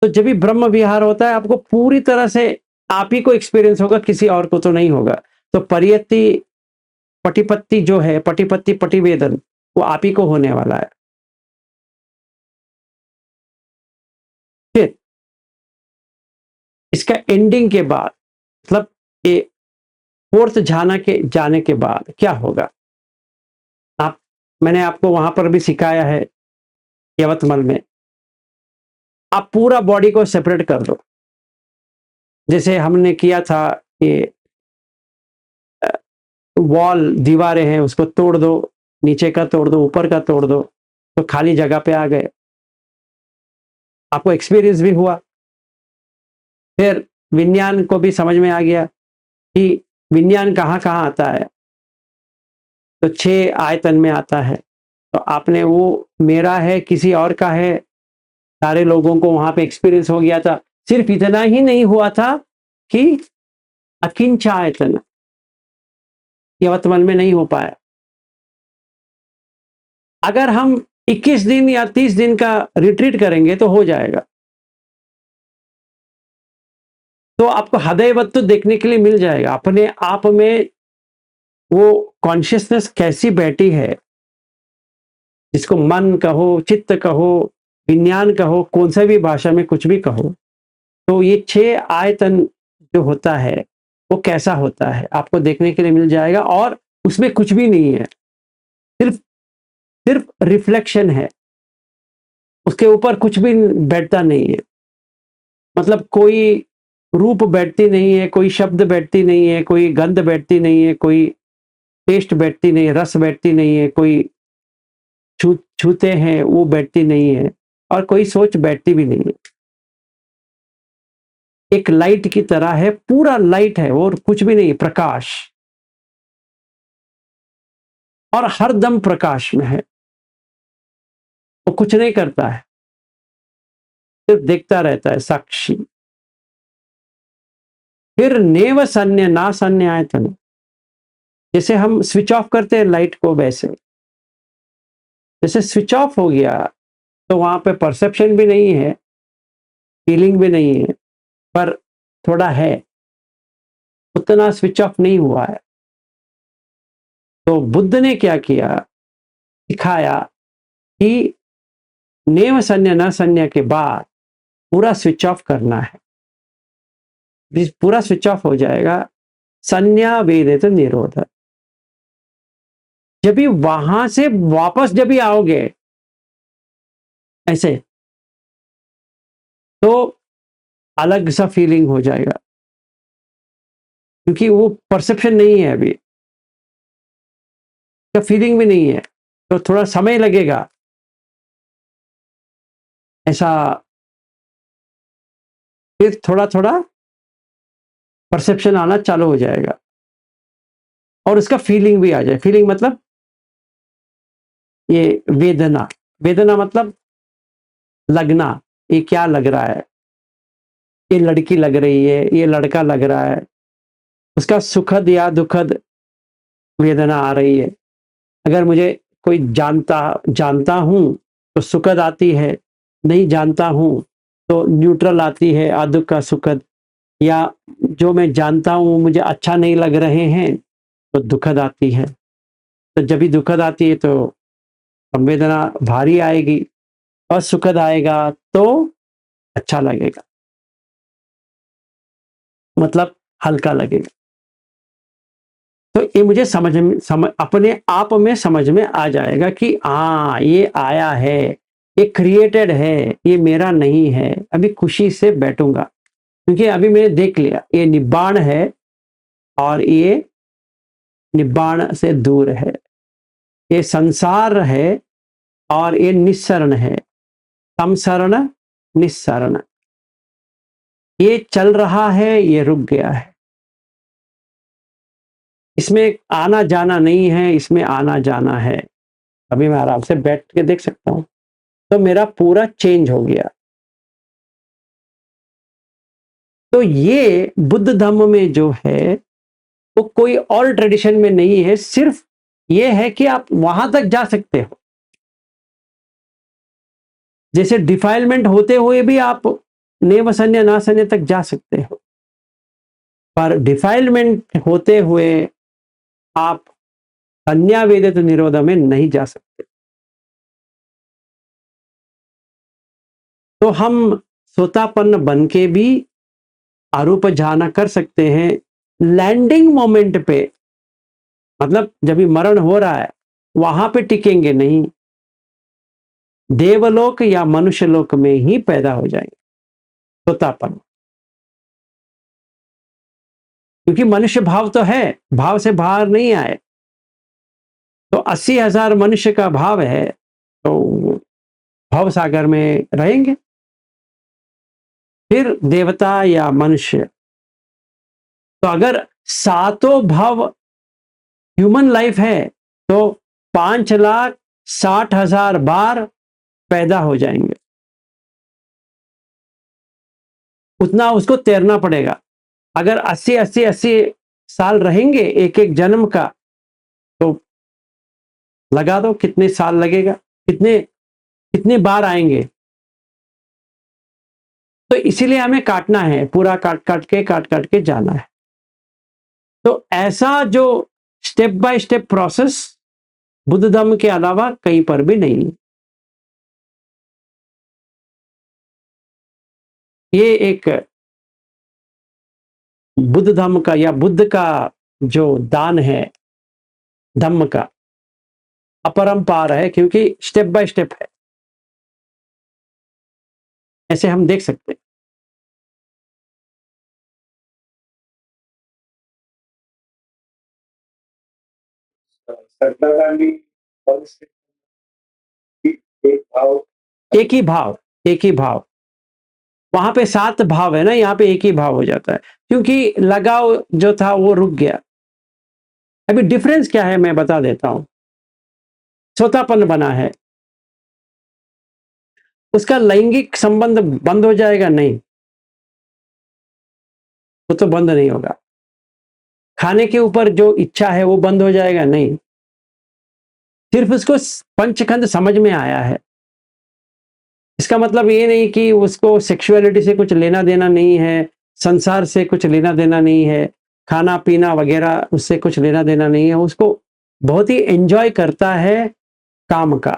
तो जब भी ब्रह्म विहार होता है, आपको पूरी तरह से आप ही को एक्सपीरियंस होगा, किसी और को तो नहीं होगा। तो परियति पटिपत्ति जो है, पटिपत्ति पटिवेदन, वो आप ही को होने वाला है। फिर इसका एंडिंग के बाद, मतलब ये फोर्थ जाने के बाद क्या होगा, मैंने आपको वहां पर भी सिखाया है यवतमल में। आप पूरा बॉडी को सेपरेट कर दो, जैसे हमने किया था ये वॉल, दीवारें हैं, उसको तोड़ दो, नीचे का तोड़ दो, ऊपर का तोड़ दो, तो खाली जगह पे आ गए। आपको एक्सपीरियंस भी हुआ। फिर विज्ञान को भी समझ में आ गया कि विज्ञान कहाँ कहाँ आता है, तो 6 आयतन में आता है। तो आपने वो मेरा है, किसी और का है, सारे लोगों को वहां पे एक्सपीरियंस हो गया था। सिर्फ इतना ही नहीं हुआ था कि अकिंच आयतन यवतमल में नहीं हो पाया। अगर हम 21 दिन या 30 दिन का रिट्रीट करेंगे तो हो जाएगा। तो आपको हृदयवत्त देखने के लिए मिल जाएगा, अपने आप में वो कॉन्शियसनेस कैसी बैठी है, जिसको मन कहो, चित्त कहो, विज्ञान कहो, कौन सा भी भाषा में कुछ भी कहो, तो ये 6 आयतन जो होता है वो कैसा होता है आपको देखने के लिए मिल जाएगा। और उसमें कुछ भी नहीं है, सिर्फ रिफ्लेक्शन है, उसके ऊपर कुछ भी बैठता नहीं है। मतलब कोई रूप बैठती नहीं है, कोई शब्द बैठती नहीं है, कोई गंध बैठती नहीं है, कोई टेस्ट बैठती नहीं है, रस बैठती नहीं है, कोई छूते हैं वो बैठती नहीं है, और कोई सोच बैठती भी नहीं है। एक लाइट की तरह है, पूरा लाइट है और कुछ भी नहीं, प्रकाश, और हर दम प्रकाश में है। वो कुछ नहीं करता है, सिर्फ देखता रहता है, साक्षी। फिर नेव सन्य ना सन्य आयतन, जैसे हम स्विच ऑफ करते हैं लाइट को, वैसे जैसे स्विच ऑफ हो गया तो वहां पे परसेप्शन भी नहीं है, फीलिंग भी नहीं है, पर थोड़ा है, उतना स्विच ऑफ नहीं हुआ है। तो बुद्ध ने क्या किया, दिखाया कि नेव सन्य न सन्य के बाद पूरा स्विच ऑफ करना है। पूरा स्विच ऑफ हो जाएगा, संज्ञा वेदित निरोध। जब भी वहां से वापस जब भी आओगे ऐसे, तो अलग सा फीलिंग हो जाएगा, क्योंकि वो परसेप्शन नहीं है, अभी का फीलिंग भी नहीं है, तो थोड़ा समय लगेगा ऐसा। फिर थोड़ा थोड़ा परसेप्शन आना चालू हो जाएगा और उसका फीलिंग भी आ जाए। फीलिंग मतलब ये वेदना, वेदना मतलब लगना, ये क्या लग रहा है, ये लड़की लग रही है, ये लड़का लग रहा है, उसका सुखद या दुखद वेदना आ रही है। अगर मुझे कोई जानता हूं तो सुखद आती है, नहीं जानता हूं तो न्यूट्रल आती है, आदुख का सुखद। या जो मैं जानता हूं मुझे अच्छा नहीं लग रहे हैं तो दुखद आती है। तो जब भी दुखद आती है तो संवेदना भारी आएगी, और सुखद आएगा तो अच्छा लगेगा, मतलब हल्का लगेगा। तो ये मुझे अपने आप में समझ में आ जाएगा कि हाँ ये आया है, ये क्रिएटेड है, ये मेरा नहीं है। अभी खुशी से बैठूंगा, क्योंकि अभी मैंने देख लिया ये निब्बाण है और ये निब्बाण से दूर है, ये संसार है और ये निस्सरण है, समसरण निस्सरण। ये चल रहा है, ये रुक गया है, इसमें आना जाना नहीं है, इसमें आना जाना है। अभी मैं आराम से बैठ के देख सकता हूं, तो मेरा पूरा चेंज हो गया। तो ये बुद्ध धम्म में जो है वो कोई और ट्रेडिशन में नहीं है, सिर्फ ये है कि आप वहां तक जा सकते हो। जैसे डिफाइलमेंट होते हुए भी आप नेव सन्य ना सन्य तक जा सकते हो। पर डिफाइलमेंट होते हुए आप अन्या वेदित निरोध में नहीं जा सकते। तो हम सोतापन्न बन के भी अरूप ध्यान कर सकते हैं लैंडिंग मोमेंट पे, मतलब जब भी मरण हो रहा है वहां पे टिकेंगे नहीं, देवलोक या मनुष्य लोक में ही पैदा हो जाएंगे सोतापन्न। क्योंकि मनुष्य भाव तो है, भाव से बाहर नहीं आए। तो 80,000 मनुष्य का भाव है तो भाव सागर में रहेंगे। फिर देवता या मनुष्य, तो अगर सातों भाव ह्यूमन लाइफ है तो 5,60,000 बार पैदा हो जाएंगे, उतना उसको तैरना पड़ेगा। अगर 80 साल रहेंगे एक एक जन्म का, तो लगा दो कितने साल लगेगा, कितने बार आएंगे। तो इसीलिए हमें काटना है, पूरा काट काट के जाना है। तो ऐसा जो step by step process Buddha धर्म के अलावा कहीं पर भी नहीं है। ये एक बुद्ध धर्म का या बुद्ध का जो दान है धम्म का, अपरंपार है, क्योंकि स्टेप बाय स्टेप है, ऐसे हम देख सकते हैं। सरदार गांधी कौन से एक भाव एक ही भाव, वहां पे 7 भाव है ना, यहाँ पे एक ही भाव हो जाता है, क्योंकि लगाव जो था वो रुक गया। अभी डिफरेंस क्या है मैं बता देता हूं। सोतापन्न बना है, उसका लैंगिक संबंध बंद हो जाएगा? नहीं, वो तो बंद नहीं होगा। खाने के ऊपर जो इच्छा है वो बंद हो जाएगा? नहीं, सिर्फ उसको पंचखंड समझ में आया है। इसका मतलब ये नहीं कि उसको सेक्सुअलिटी से कुछ लेना देना नहीं है, संसार से कुछ लेना देना नहीं है, खाना पीना वगैरह उससे कुछ लेना देना नहीं है। उसको बहुत ही एंजॉय करता है काम का,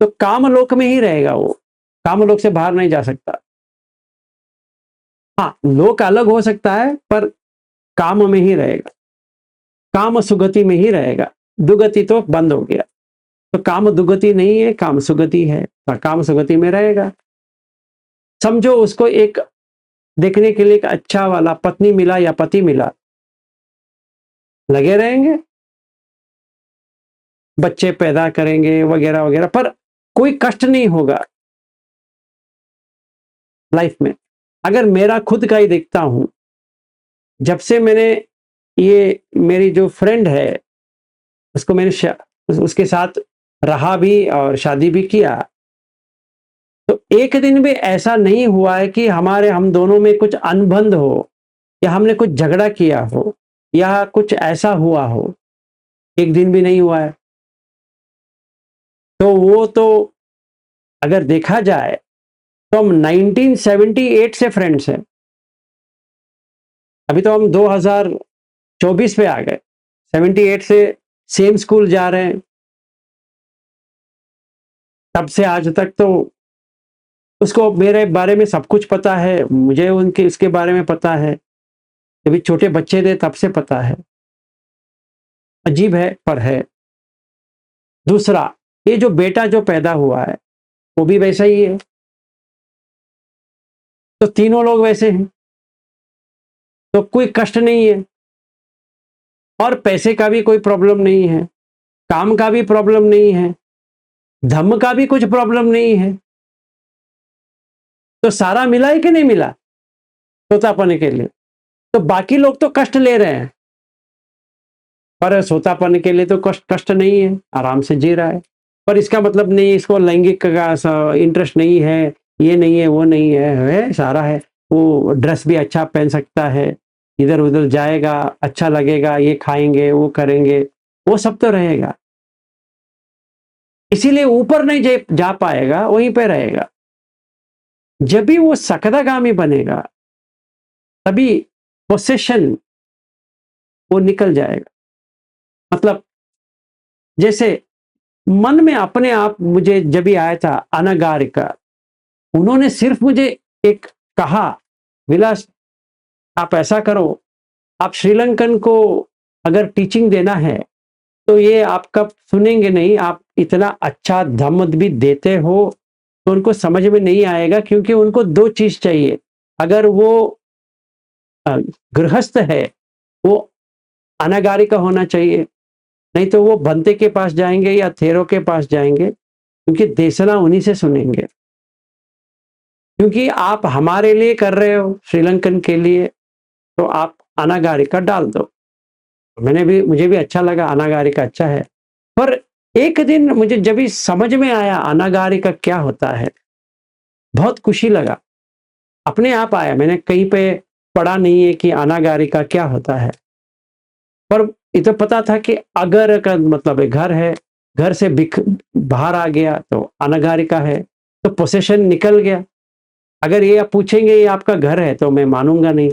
तो कामलोक में ही रहेगा वो, कामलोक से बाहर नहीं जा सकता। हाँ, लोक अलग हो सकता है पर काम में ही रहेगा, काम सुगति में ही रहेगा। दुगति तो बंद हो गया, तो काम दुगति नहीं है, काम सुगति है, तो काम सुगति में रहेगा। समझो उसको एक देखने के लिए एक अच्छा वाला पत्नी मिला या पति मिला, लगे रहेंगे, बच्चे पैदा करेंगे वगैरह वगैरह, पर कोई कष्ट नहीं होगा लाइफ में। अगर मेरा खुद का ही देखता हूं, जब से मैंने ये मेरी जो फ्रेंड है उसको मैंने उसके साथ रहा भी और शादी भी किया, तो एक दिन भी ऐसा नहीं हुआ है कि हम दोनों में कुछ अनबंध हो या हमने कुछ झगड़ा किया हो या कुछ ऐसा हुआ हो, एक दिन भी नहीं हुआ है। तो वो तो अगर देखा जाए तो हम 1978 से फ्रेंड्स हैं, अभी तो हम 2024 पे आ गए, 78 से सेम स्कूल जा रहे हैं, तब से आज तक। तो उसको मेरे बारे में सब कुछ पता है, मुझे उनके इसके बारे में पता है, अभी छोटे बच्चे थे तब से पता है। अजीब है पर है। दूसरा, ये जो बेटा जो पैदा हुआ है वो भी वैसा ही है, तो तीनों लोग वैसे हैं, तो कोई कष्ट नहीं है, और पैसे का भी कोई प्रॉब्लम नहीं है, काम का भी प्रॉब्लम नहीं है, धम्म का भी कुछ प्रॉब्लम नहीं है। तो सारा मिला है कि नहीं मिला सोतापन के लिए? तो बाकी लोग तो कष्ट ले रहे हैं, पर सोतापन के लिए तो कष्ट नहीं है, आराम से जी रहा है। पर इसका मतलब नहीं इसको लैंगिक का इंटरेस्ट नहीं है, ये नहीं है, वो नहीं है सारा है। वो ड्रेस भी अच्छा पहन सकता है, इधर उधर जाएगा, अच्छा लगेगा, ये खाएंगे वो करेंगे, वो सब तो रहेगा। इसीलिए ऊपर नहीं जा पाएगा, वहीं पे रहेगा। जब भी वो सकदागामी बनेगा तभी पोसेशन वो निकल जाएगा। मतलब जैसे मन में अपने आप मुझे जब भी आया था अनागारिका, उन्होंने सिर्फ मुझे एक कहा, विलास आप ऐसा करो, आप श्रीलंकन को अगर टीचिंग देना है तो ये आप कब सुनेंगे नहीं, आप इतना अच्छा धम्म भी देते हो तो उनको समझ में नहीं आएगा, क्योंकि उनको 2 चीज चाहिए। अगर वो गृहस्थ है, वो अनागारिका होना चाहिए, नहीं तो वो भंते के पास जाएंगे या थेरो के पास जाएंगे, क्योंकि देशना उन्हीं से सुनेंगे। क्योंकि आप हमारे लिए कर रहे हो, श्रीलंकन के लिए, तो आप अनागारिका डाल दो। मुझे भी अच्छा लगा, अनागारिका अच्छा है। पर एक दिन मुझे जब भी समझ में आया अनागारिका क्या होता है, बहुत खुशी लगा, अपने आप आया। मैंने कहीं पे पढ़ा नहीं है कि अनागारिका क्या होता है, पर ये तो पता था कि अगर का मतलब है घर है, घर से बाहर आ गया तो अनागारिका है, तो पोसेशन निकल गया। अगर ये आप पूछेंगे ये आपका घर है तो मैं मानूंगा नहीं।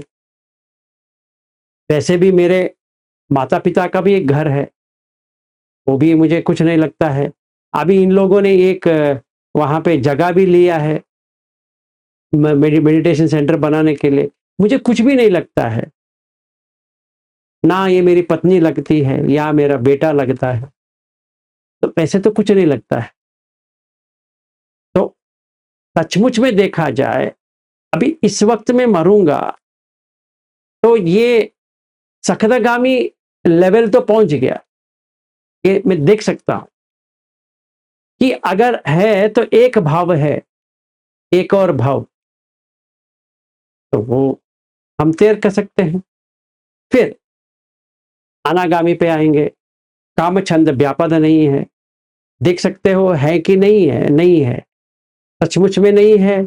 वैसे भी मेरे माता पिता का भी एक घर है, वो भी मुझे कुछ नहीं लगता है। अभी इन लोगों ने एक वहाँ पे जगह भी लिया है मेडिटेशन सेंटर बनाने के लिए, मुझे कुछ भी नहीं लगता है, ना ये मेरी पत्नी लगती है या मेरा बेटा लगता है, तो ऐसे तो कुछ नहीं लगता है। तो सचमुच में देखा जाए, अभी इस वक्त में मरूंगा तो ये सखदागामी लेवल तो पहुंच गया, ये मैं देख सकता हूं कि अगर है तो एक भाव है, एक और भाव, तो वो हम तैर कर सकते हैं। फिर अनागामी पे आएंगे, काम छंद व्यापद नहीं है, देख सकते हो है कि नहीं है, नहीं है, सचमुच में नहीं है,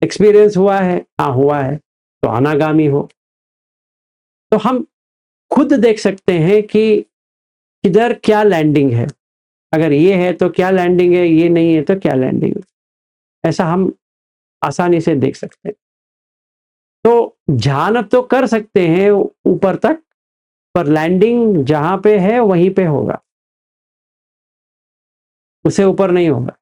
एक्सपीरियंस हुआ है, हाँ हुआ है, तो अनागामी हो। तो हम खुद देख सकते हैं कि किधर क्या लैंडिंग है, अगर ये है तो क्या लैंडिंग है, ये नहीं है तो क्या लैंडिंग है, ऐसा हम आसानी से देख सकते हैं। तो ध्यान तो कर सकते हैं ऊपर तक, पर लैंडिंग जहां पे है वहीं पे होगा, उससे ऊपर नहीं होगा।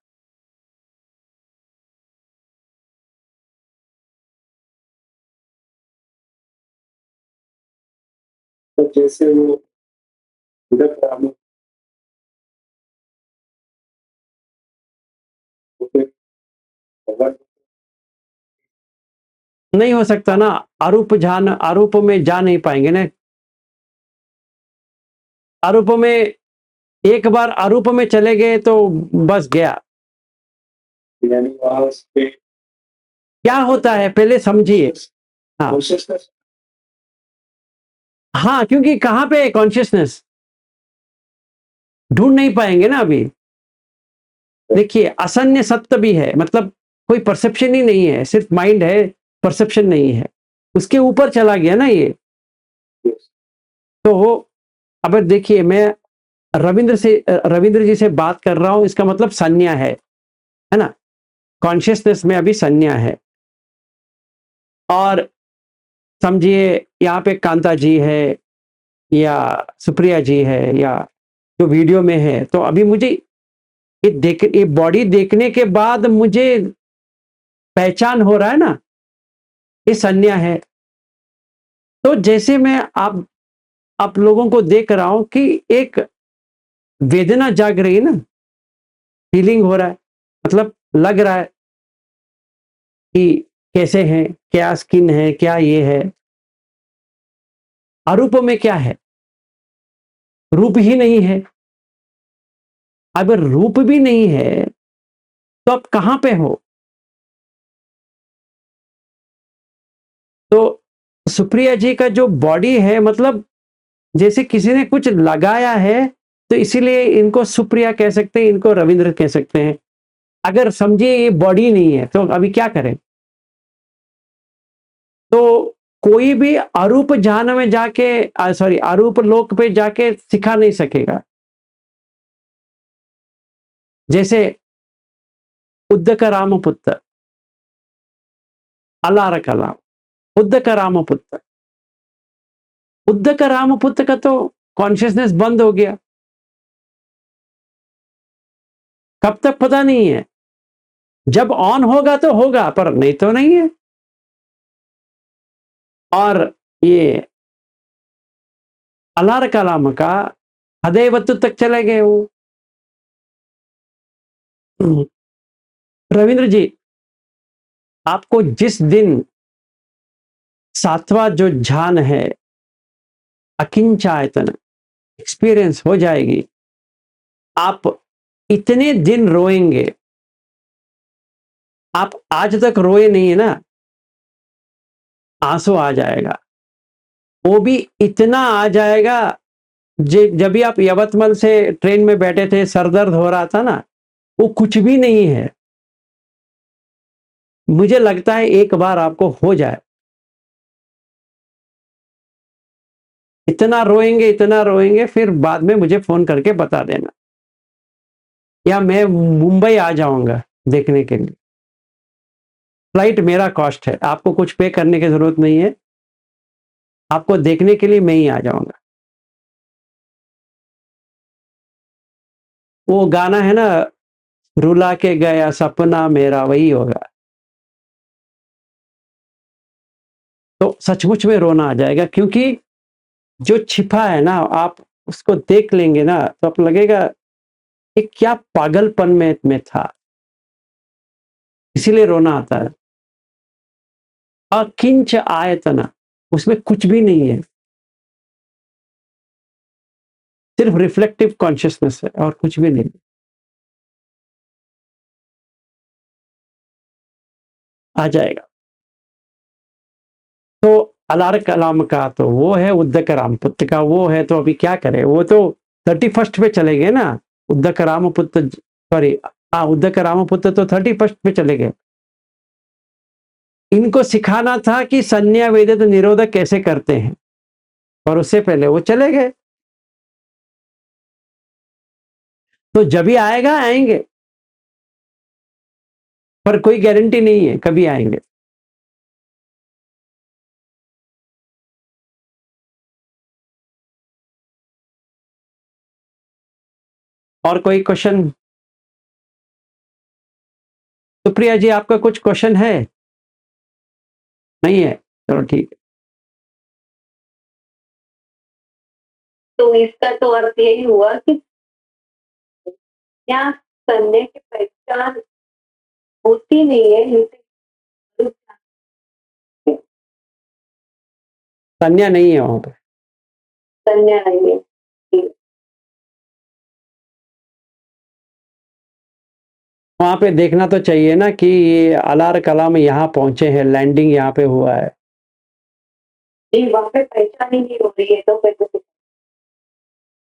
तो जैसे वो उदक राम भगवान नहीं हो सकता ना, आरूप में जा नहीं पाएंगे ना। आरूप में एक बार आरूप में चले गए तो बस गया। यानी वहां पे क्या होता है पहले समझिए। हाँ कॉन्शियसनेस हाँ, क्योंकि कहां पे कॉन्शियसनेस ढूंढ नहीं पाएंगे ना अभी। देखिए असन्य सत्य भी है, मतलब कोई परसेप्शन ही नहीं है, सिर्फ माइंड है, परसेप्शन नहीं है, उसके ऊपर चला गया ना ये। तो अब देखिए मैं रविंद्र जी से बात कर रहा हूं, इसका मतलब संज्ञा है ना, कॉन्शियसनेस में अभी संज्ञा है। और समझिए यहाँ पे कांता जी है या सुप्रिया जी है या जो वीडियो में है, तो अभी मुझे ये बॉडी देखने के बाद मुझे पहचान हो रहा है ना, ये संज्ञा है। तो जैसे मैं आप लोगों को देख रहा हूं कि एक वेदना जाग रही है ना, फीलिंग हो रहा है, मतलब लग रहा है कि कैसे हैं, क्या स्किन है, क्या ये है। अरूप में क्या है, रूप ही नहीं है। अगर रूप भी नहीं है तो आप कहां पे हो। तो सुप्रिया जी का जो बॉडी है, मतलब जैसे किसी ने कुछ लगाया है, तो इसीलिए इनको सुप्रिया कह सकते हैं, इनको रविंद्र कह सकते हैं। अगर समझिए ये बॉडी नहीं है तो अभी क्या करें। तो कोई भी अरूप जान में जाके सॉरी अरूप लोक पे जाके सिखा नहीं सकेगा। जैसे उद्दक रामपुत्र अलार कला, बुद्ध का रामपुत्र। बुद्ध का रामपुत्र का तो कॉन्शियसनेस बंद हो गया, कब तक पता नहीं है। जब ऑन होगा तो होगा, पर नहीं तो नहीं है। और ये अलार कलाम का हदैवत्व तक चले गए वो। रविंद्र जी, आपको जिस दिन सातवां जो ध्यान है अकिंचायतन एक्सपीरियंस हो जाएगी, आप इतने दिन रोएंगे। आप आज तक रोए नहीं है ना, आंसू आ जाएगा, वो भी इतना आ जाएगा। जब भी आप यवतमल से ट्रेन में बैठे थे, सर दर्द हो रहा था ना, वो कुछ भी नहीं है। मुझे लगता है एक बार आपको हो जाए, इतना रोएंगे, फिर बाद में मुझे फोन करके बता देना, या मैं मुंबई आ जाऊंगा देखने के लिए। फ्लाइट मेरा कॉस्ट है, आपको कुछ पे करने की जरूरत नहीं है, आपको देखने के लिए मैं ही आ जाऊंगा। वो गाना है ना, रुला के गया सपना मेरा, वही होगा। तो सचमुच में रोना आ जाएगा, क्योंकि जो छिपा है ना, आप उसको देख लेंगे ना, तो आप लगेगा कि क्या पागलपन में था, इसीलिए रोना आता है। अकिंच आयतना, उसमें कुछ भी नहीं है, सिर्फ रिफ्लेक्टिव कॉन्शियसनेस है और कुछ भी नहीं। आ जाएगा। तो अलार कलाम का तो वो है, उद्दक रामपुत्र का वो है, तो अभी क्या करें, वो तो 31 पे चले गए ना। उद्दक रामपुत्र, सॉरी, हाँ, उद्दक रामपुत्र तो 31 पे चले गए। इनको सिखाना था कि संज्ञा वेदित निरोधक कैसे करते हैं, और उससे पहले वो चले गए। तो जब भी आएगा आएंगे, पर कोई गारंटी नहीं है कभी आएंगे। और कोई क्वेश्चन? सुप्रिया जी, आपका कुछ क्वेश्चन है? नहीं है, चलो ठीक है। तो इसका तो अर्थ यही हुआ कि क्या करने की पहचान होती नहीं है, लेकिन संज्ञा नहीं है वहां पर। संज्ञा नहीं है। वहां पे देखना तो चाहिए ना कि ये अलार कलाम यहाँ पहुंचे हैं, लैंडिंग यहाँ पे हुआ है। नहीं, वहां पे पहचान ही नहीं हो रही है, तो फिर तो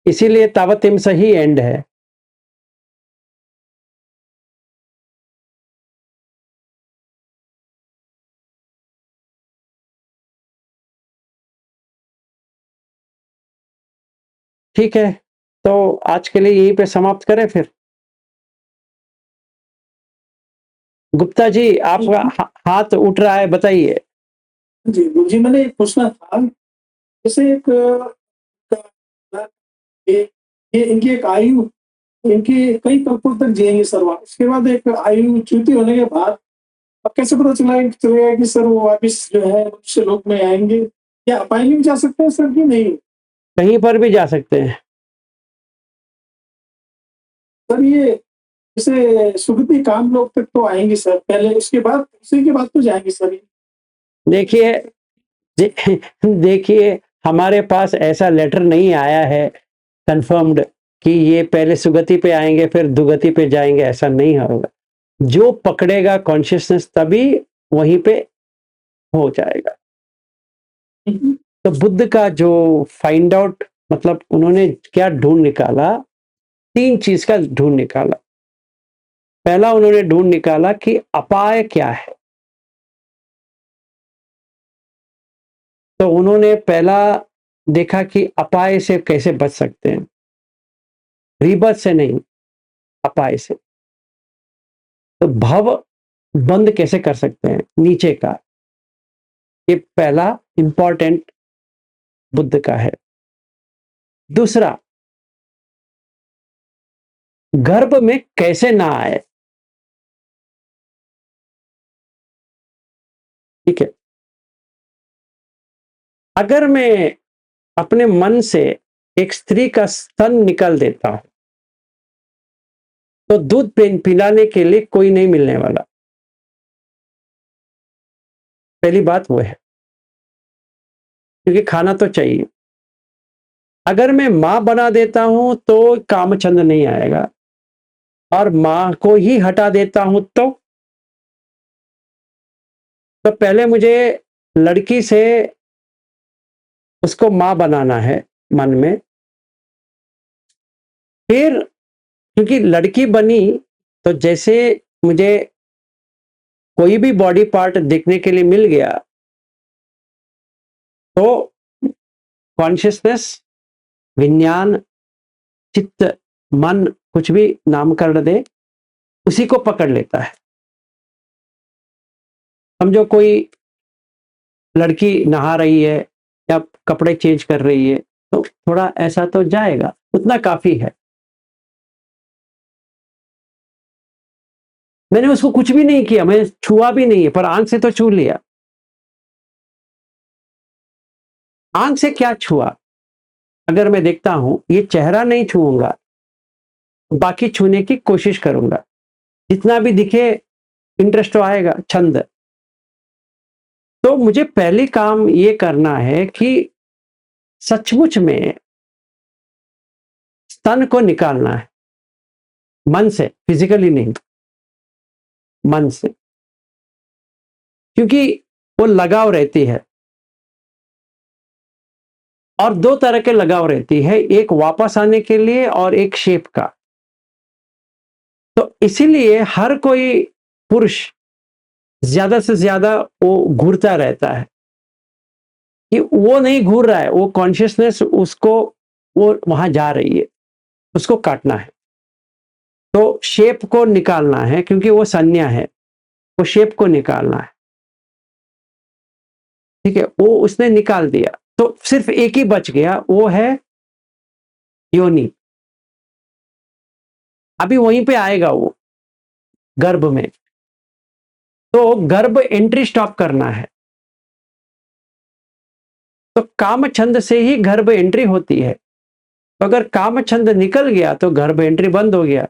इसीलिए तावतिम से ही एंड है। ठीक है, तो आज के लिए यहीं पे समाप्त करें फिर। गुप्ता जी, आपका हाथ उठ रहा है, बताइए। जी गुरु जी, मैंने एक पूछना था, जैसे एक ये इनकी एक आयु, इनकी कई कल्पों तक जिएंगे सर, उसके बाद एक आयु च्युति होने के बाद अब कैसे पता चलेगा कि सर वो वापिस जो है मनुष्य लोक में आएंगे, या अपाय में जा सकते हैं सर कि नहीं? कहीं पर भी जा सकते हैं सर ये जैसे सुगति काम लोक तक तो आएंगे सर पहले, उसके बाद उसी के बाद तो जाएंगे सर। देखिए, देखिए, हमारे पास ऐसा लेटर नहीं आया है कंफर्म्ड कि ये पहले सुगति पे आएंगे फिर दुगति पे जाएंगे, ऐसा नहीं होगा। जो पकड़ेगा कॉन्शियसनेस तभी वहीं पे हो जाएगा। तो बुद्ध का जो फाइंड आउट, मतलब उन्होंने क्या ढूंढ निकाला, 3 चीज का ढूंढ निकाला। पहला उन्होंने ढूंढ निकाला कि अपाय क्या है। तो उन्होंने पहला देखा कि अपाय से कैसे बच सकते हैं, रीबर्थ से नहीं, अपाय से। तो भव बंद कैसे कर सकते हैं, नीचे का। ये पहला इंपॉर्टेंट बुद्ध का है। दूसरा, गर्भ में कैसे ना आए। ठीक है, अगर मैं अपने मन से एक स्त्री का स्तन निकाल देता हूं तो दूध पिलाने के लिए कोई नहीं मिलने वाला। पहली बात वो है, क्योंकि खाना तो चाहिए। अगर मैं मां बना देता हूं तो कामचंद नहीं आएगा, और मां को ही हटा देता हूं तो पहले मुझे लड़की से उसको मां बनाना है मन में। फिर क्योंकि लड़की बनी तो जैसे मुझे कोई भी बॉडी पार्ट देखने के लिए मिल गया तो कॉन्शियसनेस, विज्ञान, चित्त, मन, कुछ भी नामकरण दे, उसी को पकड़ लेता है। समझो कोई लड़की नहा रही है या कपड़े चेंज कर रही है तो थोड़ा ऐसा तो जाएगा, उतना काफी है। मैंने उसको कुछ भी नहीं किया, मैंने छुआ भी नहीं है, पर आंख से तो छू लिया। आंख से क्या छुआ? अगर मैं देखता हूं ये चेहरा नहीं छूऊंगा, बाकी छूने की कोशिश करूंगा, जितना भी दिखे इंटरेस्ट तो आएगा, छंद। तो मुझे पहले काम ये करना है कि सचमुच में स्तन को निकालना है, मन से, फिजिकली नहीं, मन से, क्योंकि वो लगाव रहती है। और दो तरह के लगाव रहती है, एक वापस आने के लिए और एक शेप का। तो इसीलिए हर कोई पुरुष ज्यादा से ज्यादा वो घूरता रहता है, कि वो नहीं घूर रहा है, वो कॉन्शियसनेस उसको, वो वहां जा रही है, उसको काटना है। तो शेप को निकालना है, क्योंकि वो संज्ञा है, वो शेप को निकालना है। ठीक है, वो उसने निकाल दिया तो सिर्फ एक ही बच गया, वो है योनि। अभी वहीं पे आएगा वो, गर्भ में। तो गर्भ एंट्री स्टॉप करना है। तो कामछंद से ही गर्भ एंट्री होती है। तो अगर कामछंद निकल गया तो गर्भ एंट्री बंद हो गया।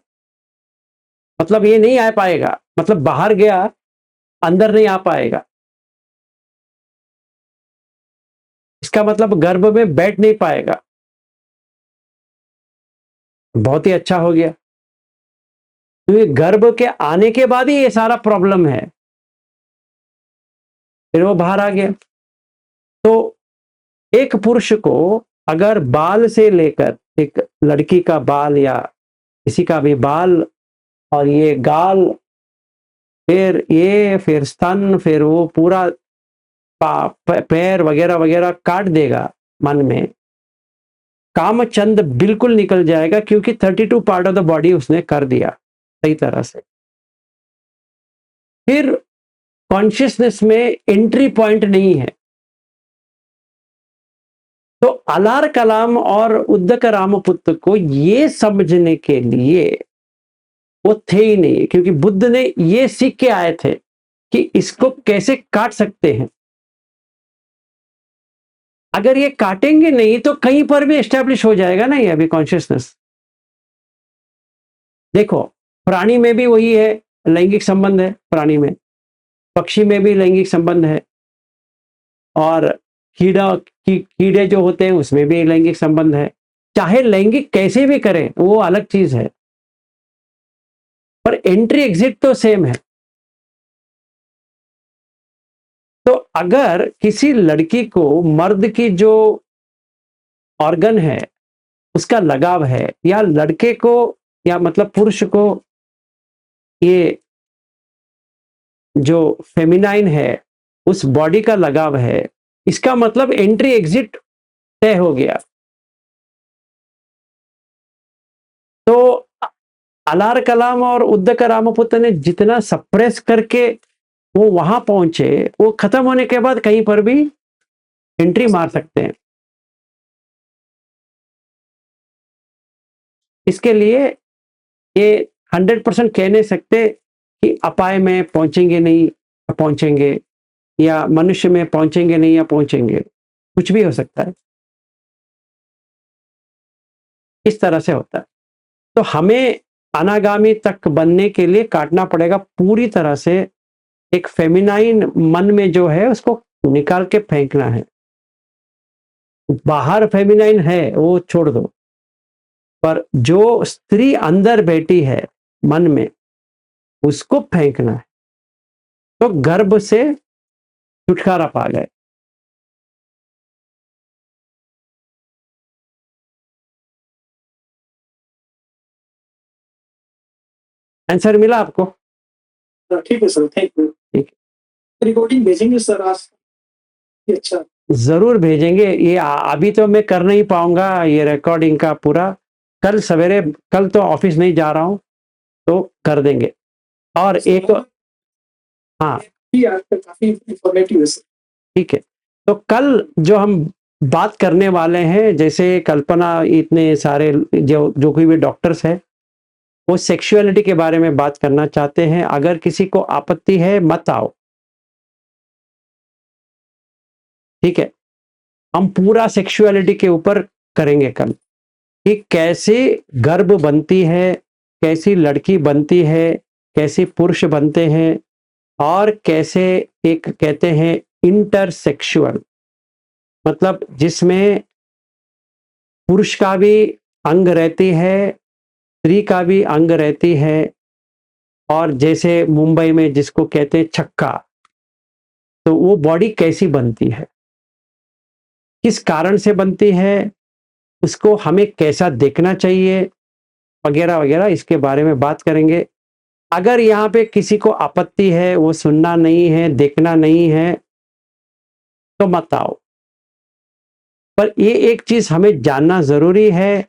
मतलब ये नहीं आ पाएगा, मतलब बाहर गया, अंदर नहीं आ पाएगा। इसका मतलब गर्भ में बैठ नहीं पाएगा। बहुत ही अच्छा हो गया, क्योंकि गर्भ के आने के बाद ही ये सारा प्रॉब्लम है। फिर वो बाहर आ गया। तो एक पुरुष को अगर बाल से लेकर, एक लड़की का बाल या किसी का भी बाल, और ये गाल, फिर ये, फिर स्तन, फिर वो पूरा पैर वगैरह वगैरह काट देगा मन में, कामचंद बिल्कुल निकल जाएगा, क्योंकि 32 पार्ट ऑफ द बॉडी उसने कर दिया सही तरह से। फिर कॉन्शियसनेस में एंट्री पॉइंट नहीं है। तो अलार कलाम और उद्दक रामपुत्र को ये समझने के लिए वो थे ही नहीं, क्योंकि बुद्ध ने ये सीख के आए थे कि इसको कैसे काट सकते हैं। अगर ये काटेंगे नहीं तो कहीं पर भी एस्टेब्लिश हो जाएगा ना ये अभी कॉन्शियसनेस। देखो, प्राणी में भी वही है, लैंगिक संबंध है प्राणी में, पक्षी में भी लैंगिक संबंध है, और कीड़े जो होते हैं उसमें भी लैंगिक संबंध है। चाहे लैंगिक कैसे भी करें वो अलग चीज है, पर एंट्री एग्जिट तो सेम है। तो अगर किसी लड़की को मर्द की जो ऑर्गन है उसका लगाव है, या लड़के को, या मतलब पुरुष को ये जो फेमिनाइन है उस बॉडी का लगाव है, इसका मतलब एंट्री एग्जिट तय हो गया। तो अलार कलाम और उद्दक रामपुत्र ने जितना सप्रेस करके वो वहां पहुंचे, वो खत्म होने के बाद कहीं पर भी एंट्री मार सकते हैं। इसके लिए ये 100% कह नहीं सकते कि अपाय में पहुंचेंगे नहीं पहुंचेंगे, या मनुष्य में पहुंचेंगे नहीं या पहुंचेंगे, कुछ भी हो सकता है। इस तरह से होता है। तो हमें अनागामी तक बनने के लिए काटना पड़ेगा पूरी तरह से। एक फेमिनाइन मन में जो है उसको निकाल के फेंकना है। बाहर फेमिनाइन है वो छोड़ दो, पर जो स्त्री अंदर बैठी है मन में, उसको फेंकना है। तो गर्भ से छुटकारा पा गए। आंसर मिला आपको? ठीक है सर, थैंक यू। ठीक है, रिकॉर्डिंग भेजेंगे सर आज? ये अच्छा, जरूर भेजेंगे। ये अभी तो मैं कर नहीं पाऊंगा ये रिकॉर्डिंग का पूरा। कल सवेरे, कल तो ऑफिस नहीं जा रहा हूं, तो कर देंगे। और एक, हाँ ये आपका काफी इंफॉर्मेटिव है सर। ठीक है। तो कल जो हम बात करने वाले हैं, जैसे कल्पना, इतने सारे जो कोई भी डॉक्टर्स है वो सेक्सुअलिटी के बारे में बात करना चाहते हैं। अगर किसी को आपत्ति है मत आओ, ठीक है। हम पूरा सेक्सुअलिटी के ऊपर करेंगे कल, कि कैसे गर्भ बनती है, कैसी लड़की बनती है, कैसे पुरुष बनते हैं, और कैसे एक कहते हैं इंटरसेक्सुअल, मतलब जिसमें पुरुष का भी अंग रहती है, स्त्री का भी अंग रहती है, और जैसे मुंबई में जिसको कहते हैं छक्का, तो वो बॉडी कैसी बनती है, किस कारण से बनती है, उसको हमें कैसा देखना चाहिए, वगैरह वगैरह, इसके बारे में बात करेंगे। अगर यहाँ पे किसी को आपत्ति है, वो सुनना नहीं है, देखना नहीं है, तो मत आओ। पर ये एक चीज हमें जानना जरूरी है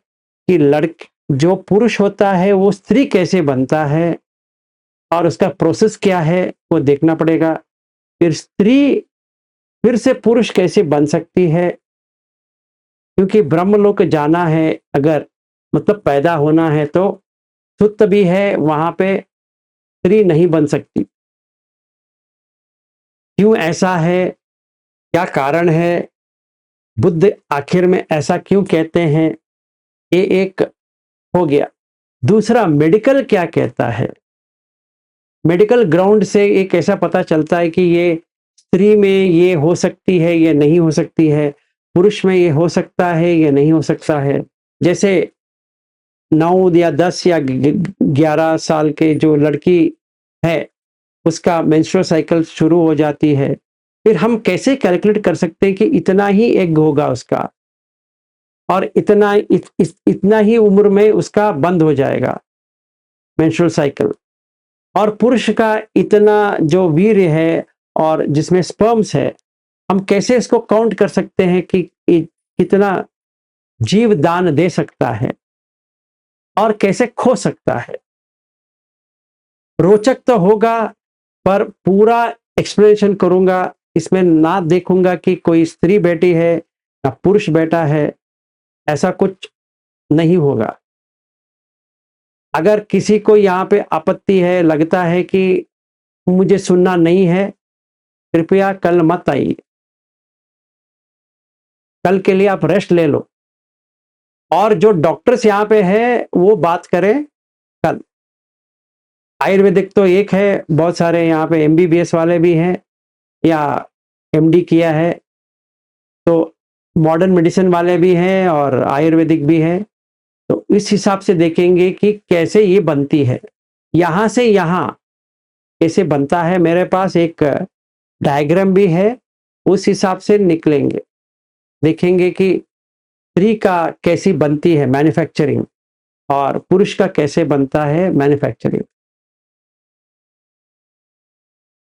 कि जो पुरुष होता है वो स्त्री कैसे बनता है, और उसका प्रोसेस क्या है, वो देखना पड़ेगा। फिर स्त्री फिर से पुरुष कैसे बन सकती है, क्योंकि ब्रह्मलोक जाना है, अगर मतलब पैदा होना है, तो सुत भी है, वहां पे स्त्री नहीं बन सकती। क्यों ऐसा है, क्या कारण है, बुद्ध आखिर में ऐसा क्यों कहते हैं, ये एक हो गया। दूसरा, मेडिकल क्या कहता है। मेडिकल ग्राउंड से एक ऐसा पता चलता है कि ये स्त्री में ये हो सकती है, ये नहीं हो सकती है, पुरुष में ये हो सकता है, ये नहीं हो सकता है। जैसे 9 या 10 या 11 साल के जो लड़की है, उसका मेंस्ट्रुअल साइकिल शुरू हो जाती है। फिर हम कैसे कैलकुलेट कर सकते हैं कि इतना ही एग होगा उसका, और इतना ही उम्र में उसका बंद हो जाएगा मेंस्ट्रुअल साइकिल। और पुरुष का इतना जो वीर्य है और जिसमें स्पर्म्स है, हम कैसे इसको काउंट कर सकते हैं कि कितना जीव दान दे सकता है और कैसे खो सकता है। रोचक तो होगा, पर पूरा एक्सप्लेनेशन करूंगा, इसमें ना देखूंगा कि कोई स्त्री बैठी है ना पुरुष बैठा है, ऐसा कुछ नहीं होगा। अगर किसी को यहाँ पे आपत्ति है, लगता है कि मुझे सुनना नहीं है, कृपया कल मत आइए। कल के लिए आप रेस्ट ले लो, और जो डॉक्टर्स यहाँ पे है वो बात करें कल। आयुर्वेदिक तो एक है, बहुत सारे यहाँ पे एमबीबीएस वाले भी हैं या एमडी किया है, तो मॉडर्न मेडिसिन वाले भी हैं और आयुर्वेदिक भी है। तो इस हिसाब से देखेंगे कि कैसे ये बनती है, यहाँ से यहाँ कैसे बनता है। मेरे पास एक डायग्राम भी है, उस हिसाब से निकलेंगे, देखेंगे कि स्त्री का कैसी बनती है मैन्युफैक्चरिंग, और पुरुष का कैसे बनता है मैन्युफैक्चरिंग।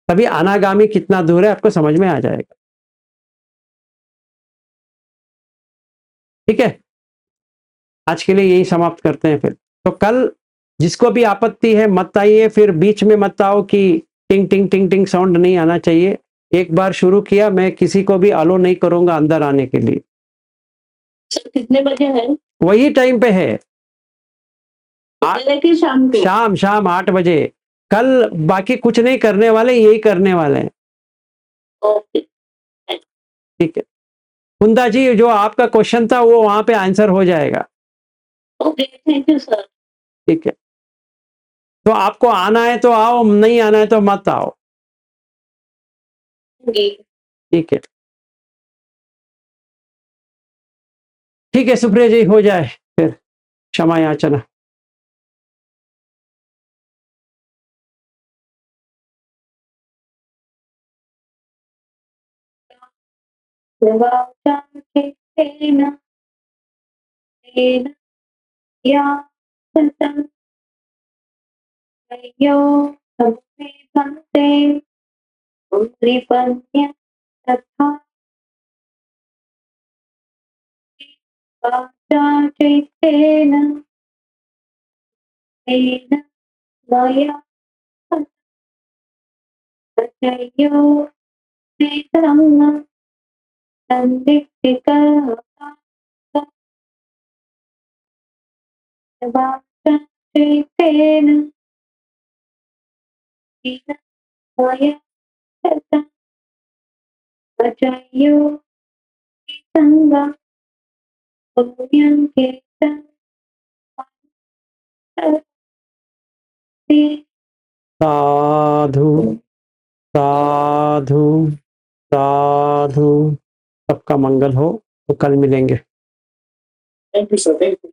तभी अनागामी कितना दूर है आपको समझ में आ जाएगा। ठीक है, आज के लिए यही समाप्त करते हैं फिर। तो कल जिसको भी आपत्ति है मत आइए, फिर बीच में मत आओ कि टिंग टिंग टिंग टिंग साउंड नहीं आना चाहिए। एक बार शुरू किया, मैं किसी को भी अलो नहीं करूंगा अंदर आने के लिए। सर कितने बजे है? वही टाइम पे है, कि शाम को? शाम 8 बजे। कल बाकी कुछ नहीं करने वाले, यही करने वाले हैं। ओके, ठीक है कुंदा जी, जो आपका क्वेश्चन था वो वहां पे आंसर हो जाएगा। Okay, thank you sir. ठीक है, तो आपको आना है तो आओ, नहीं आना है तो मत आओ। जी। ठीक है, ठीक है सुप्रिया जी, हो जाए फिर क्षमा याचना। साधु साधु साधु, सबका मंगल हो। तो कल मिलेंगे। Thank you sir, thank you.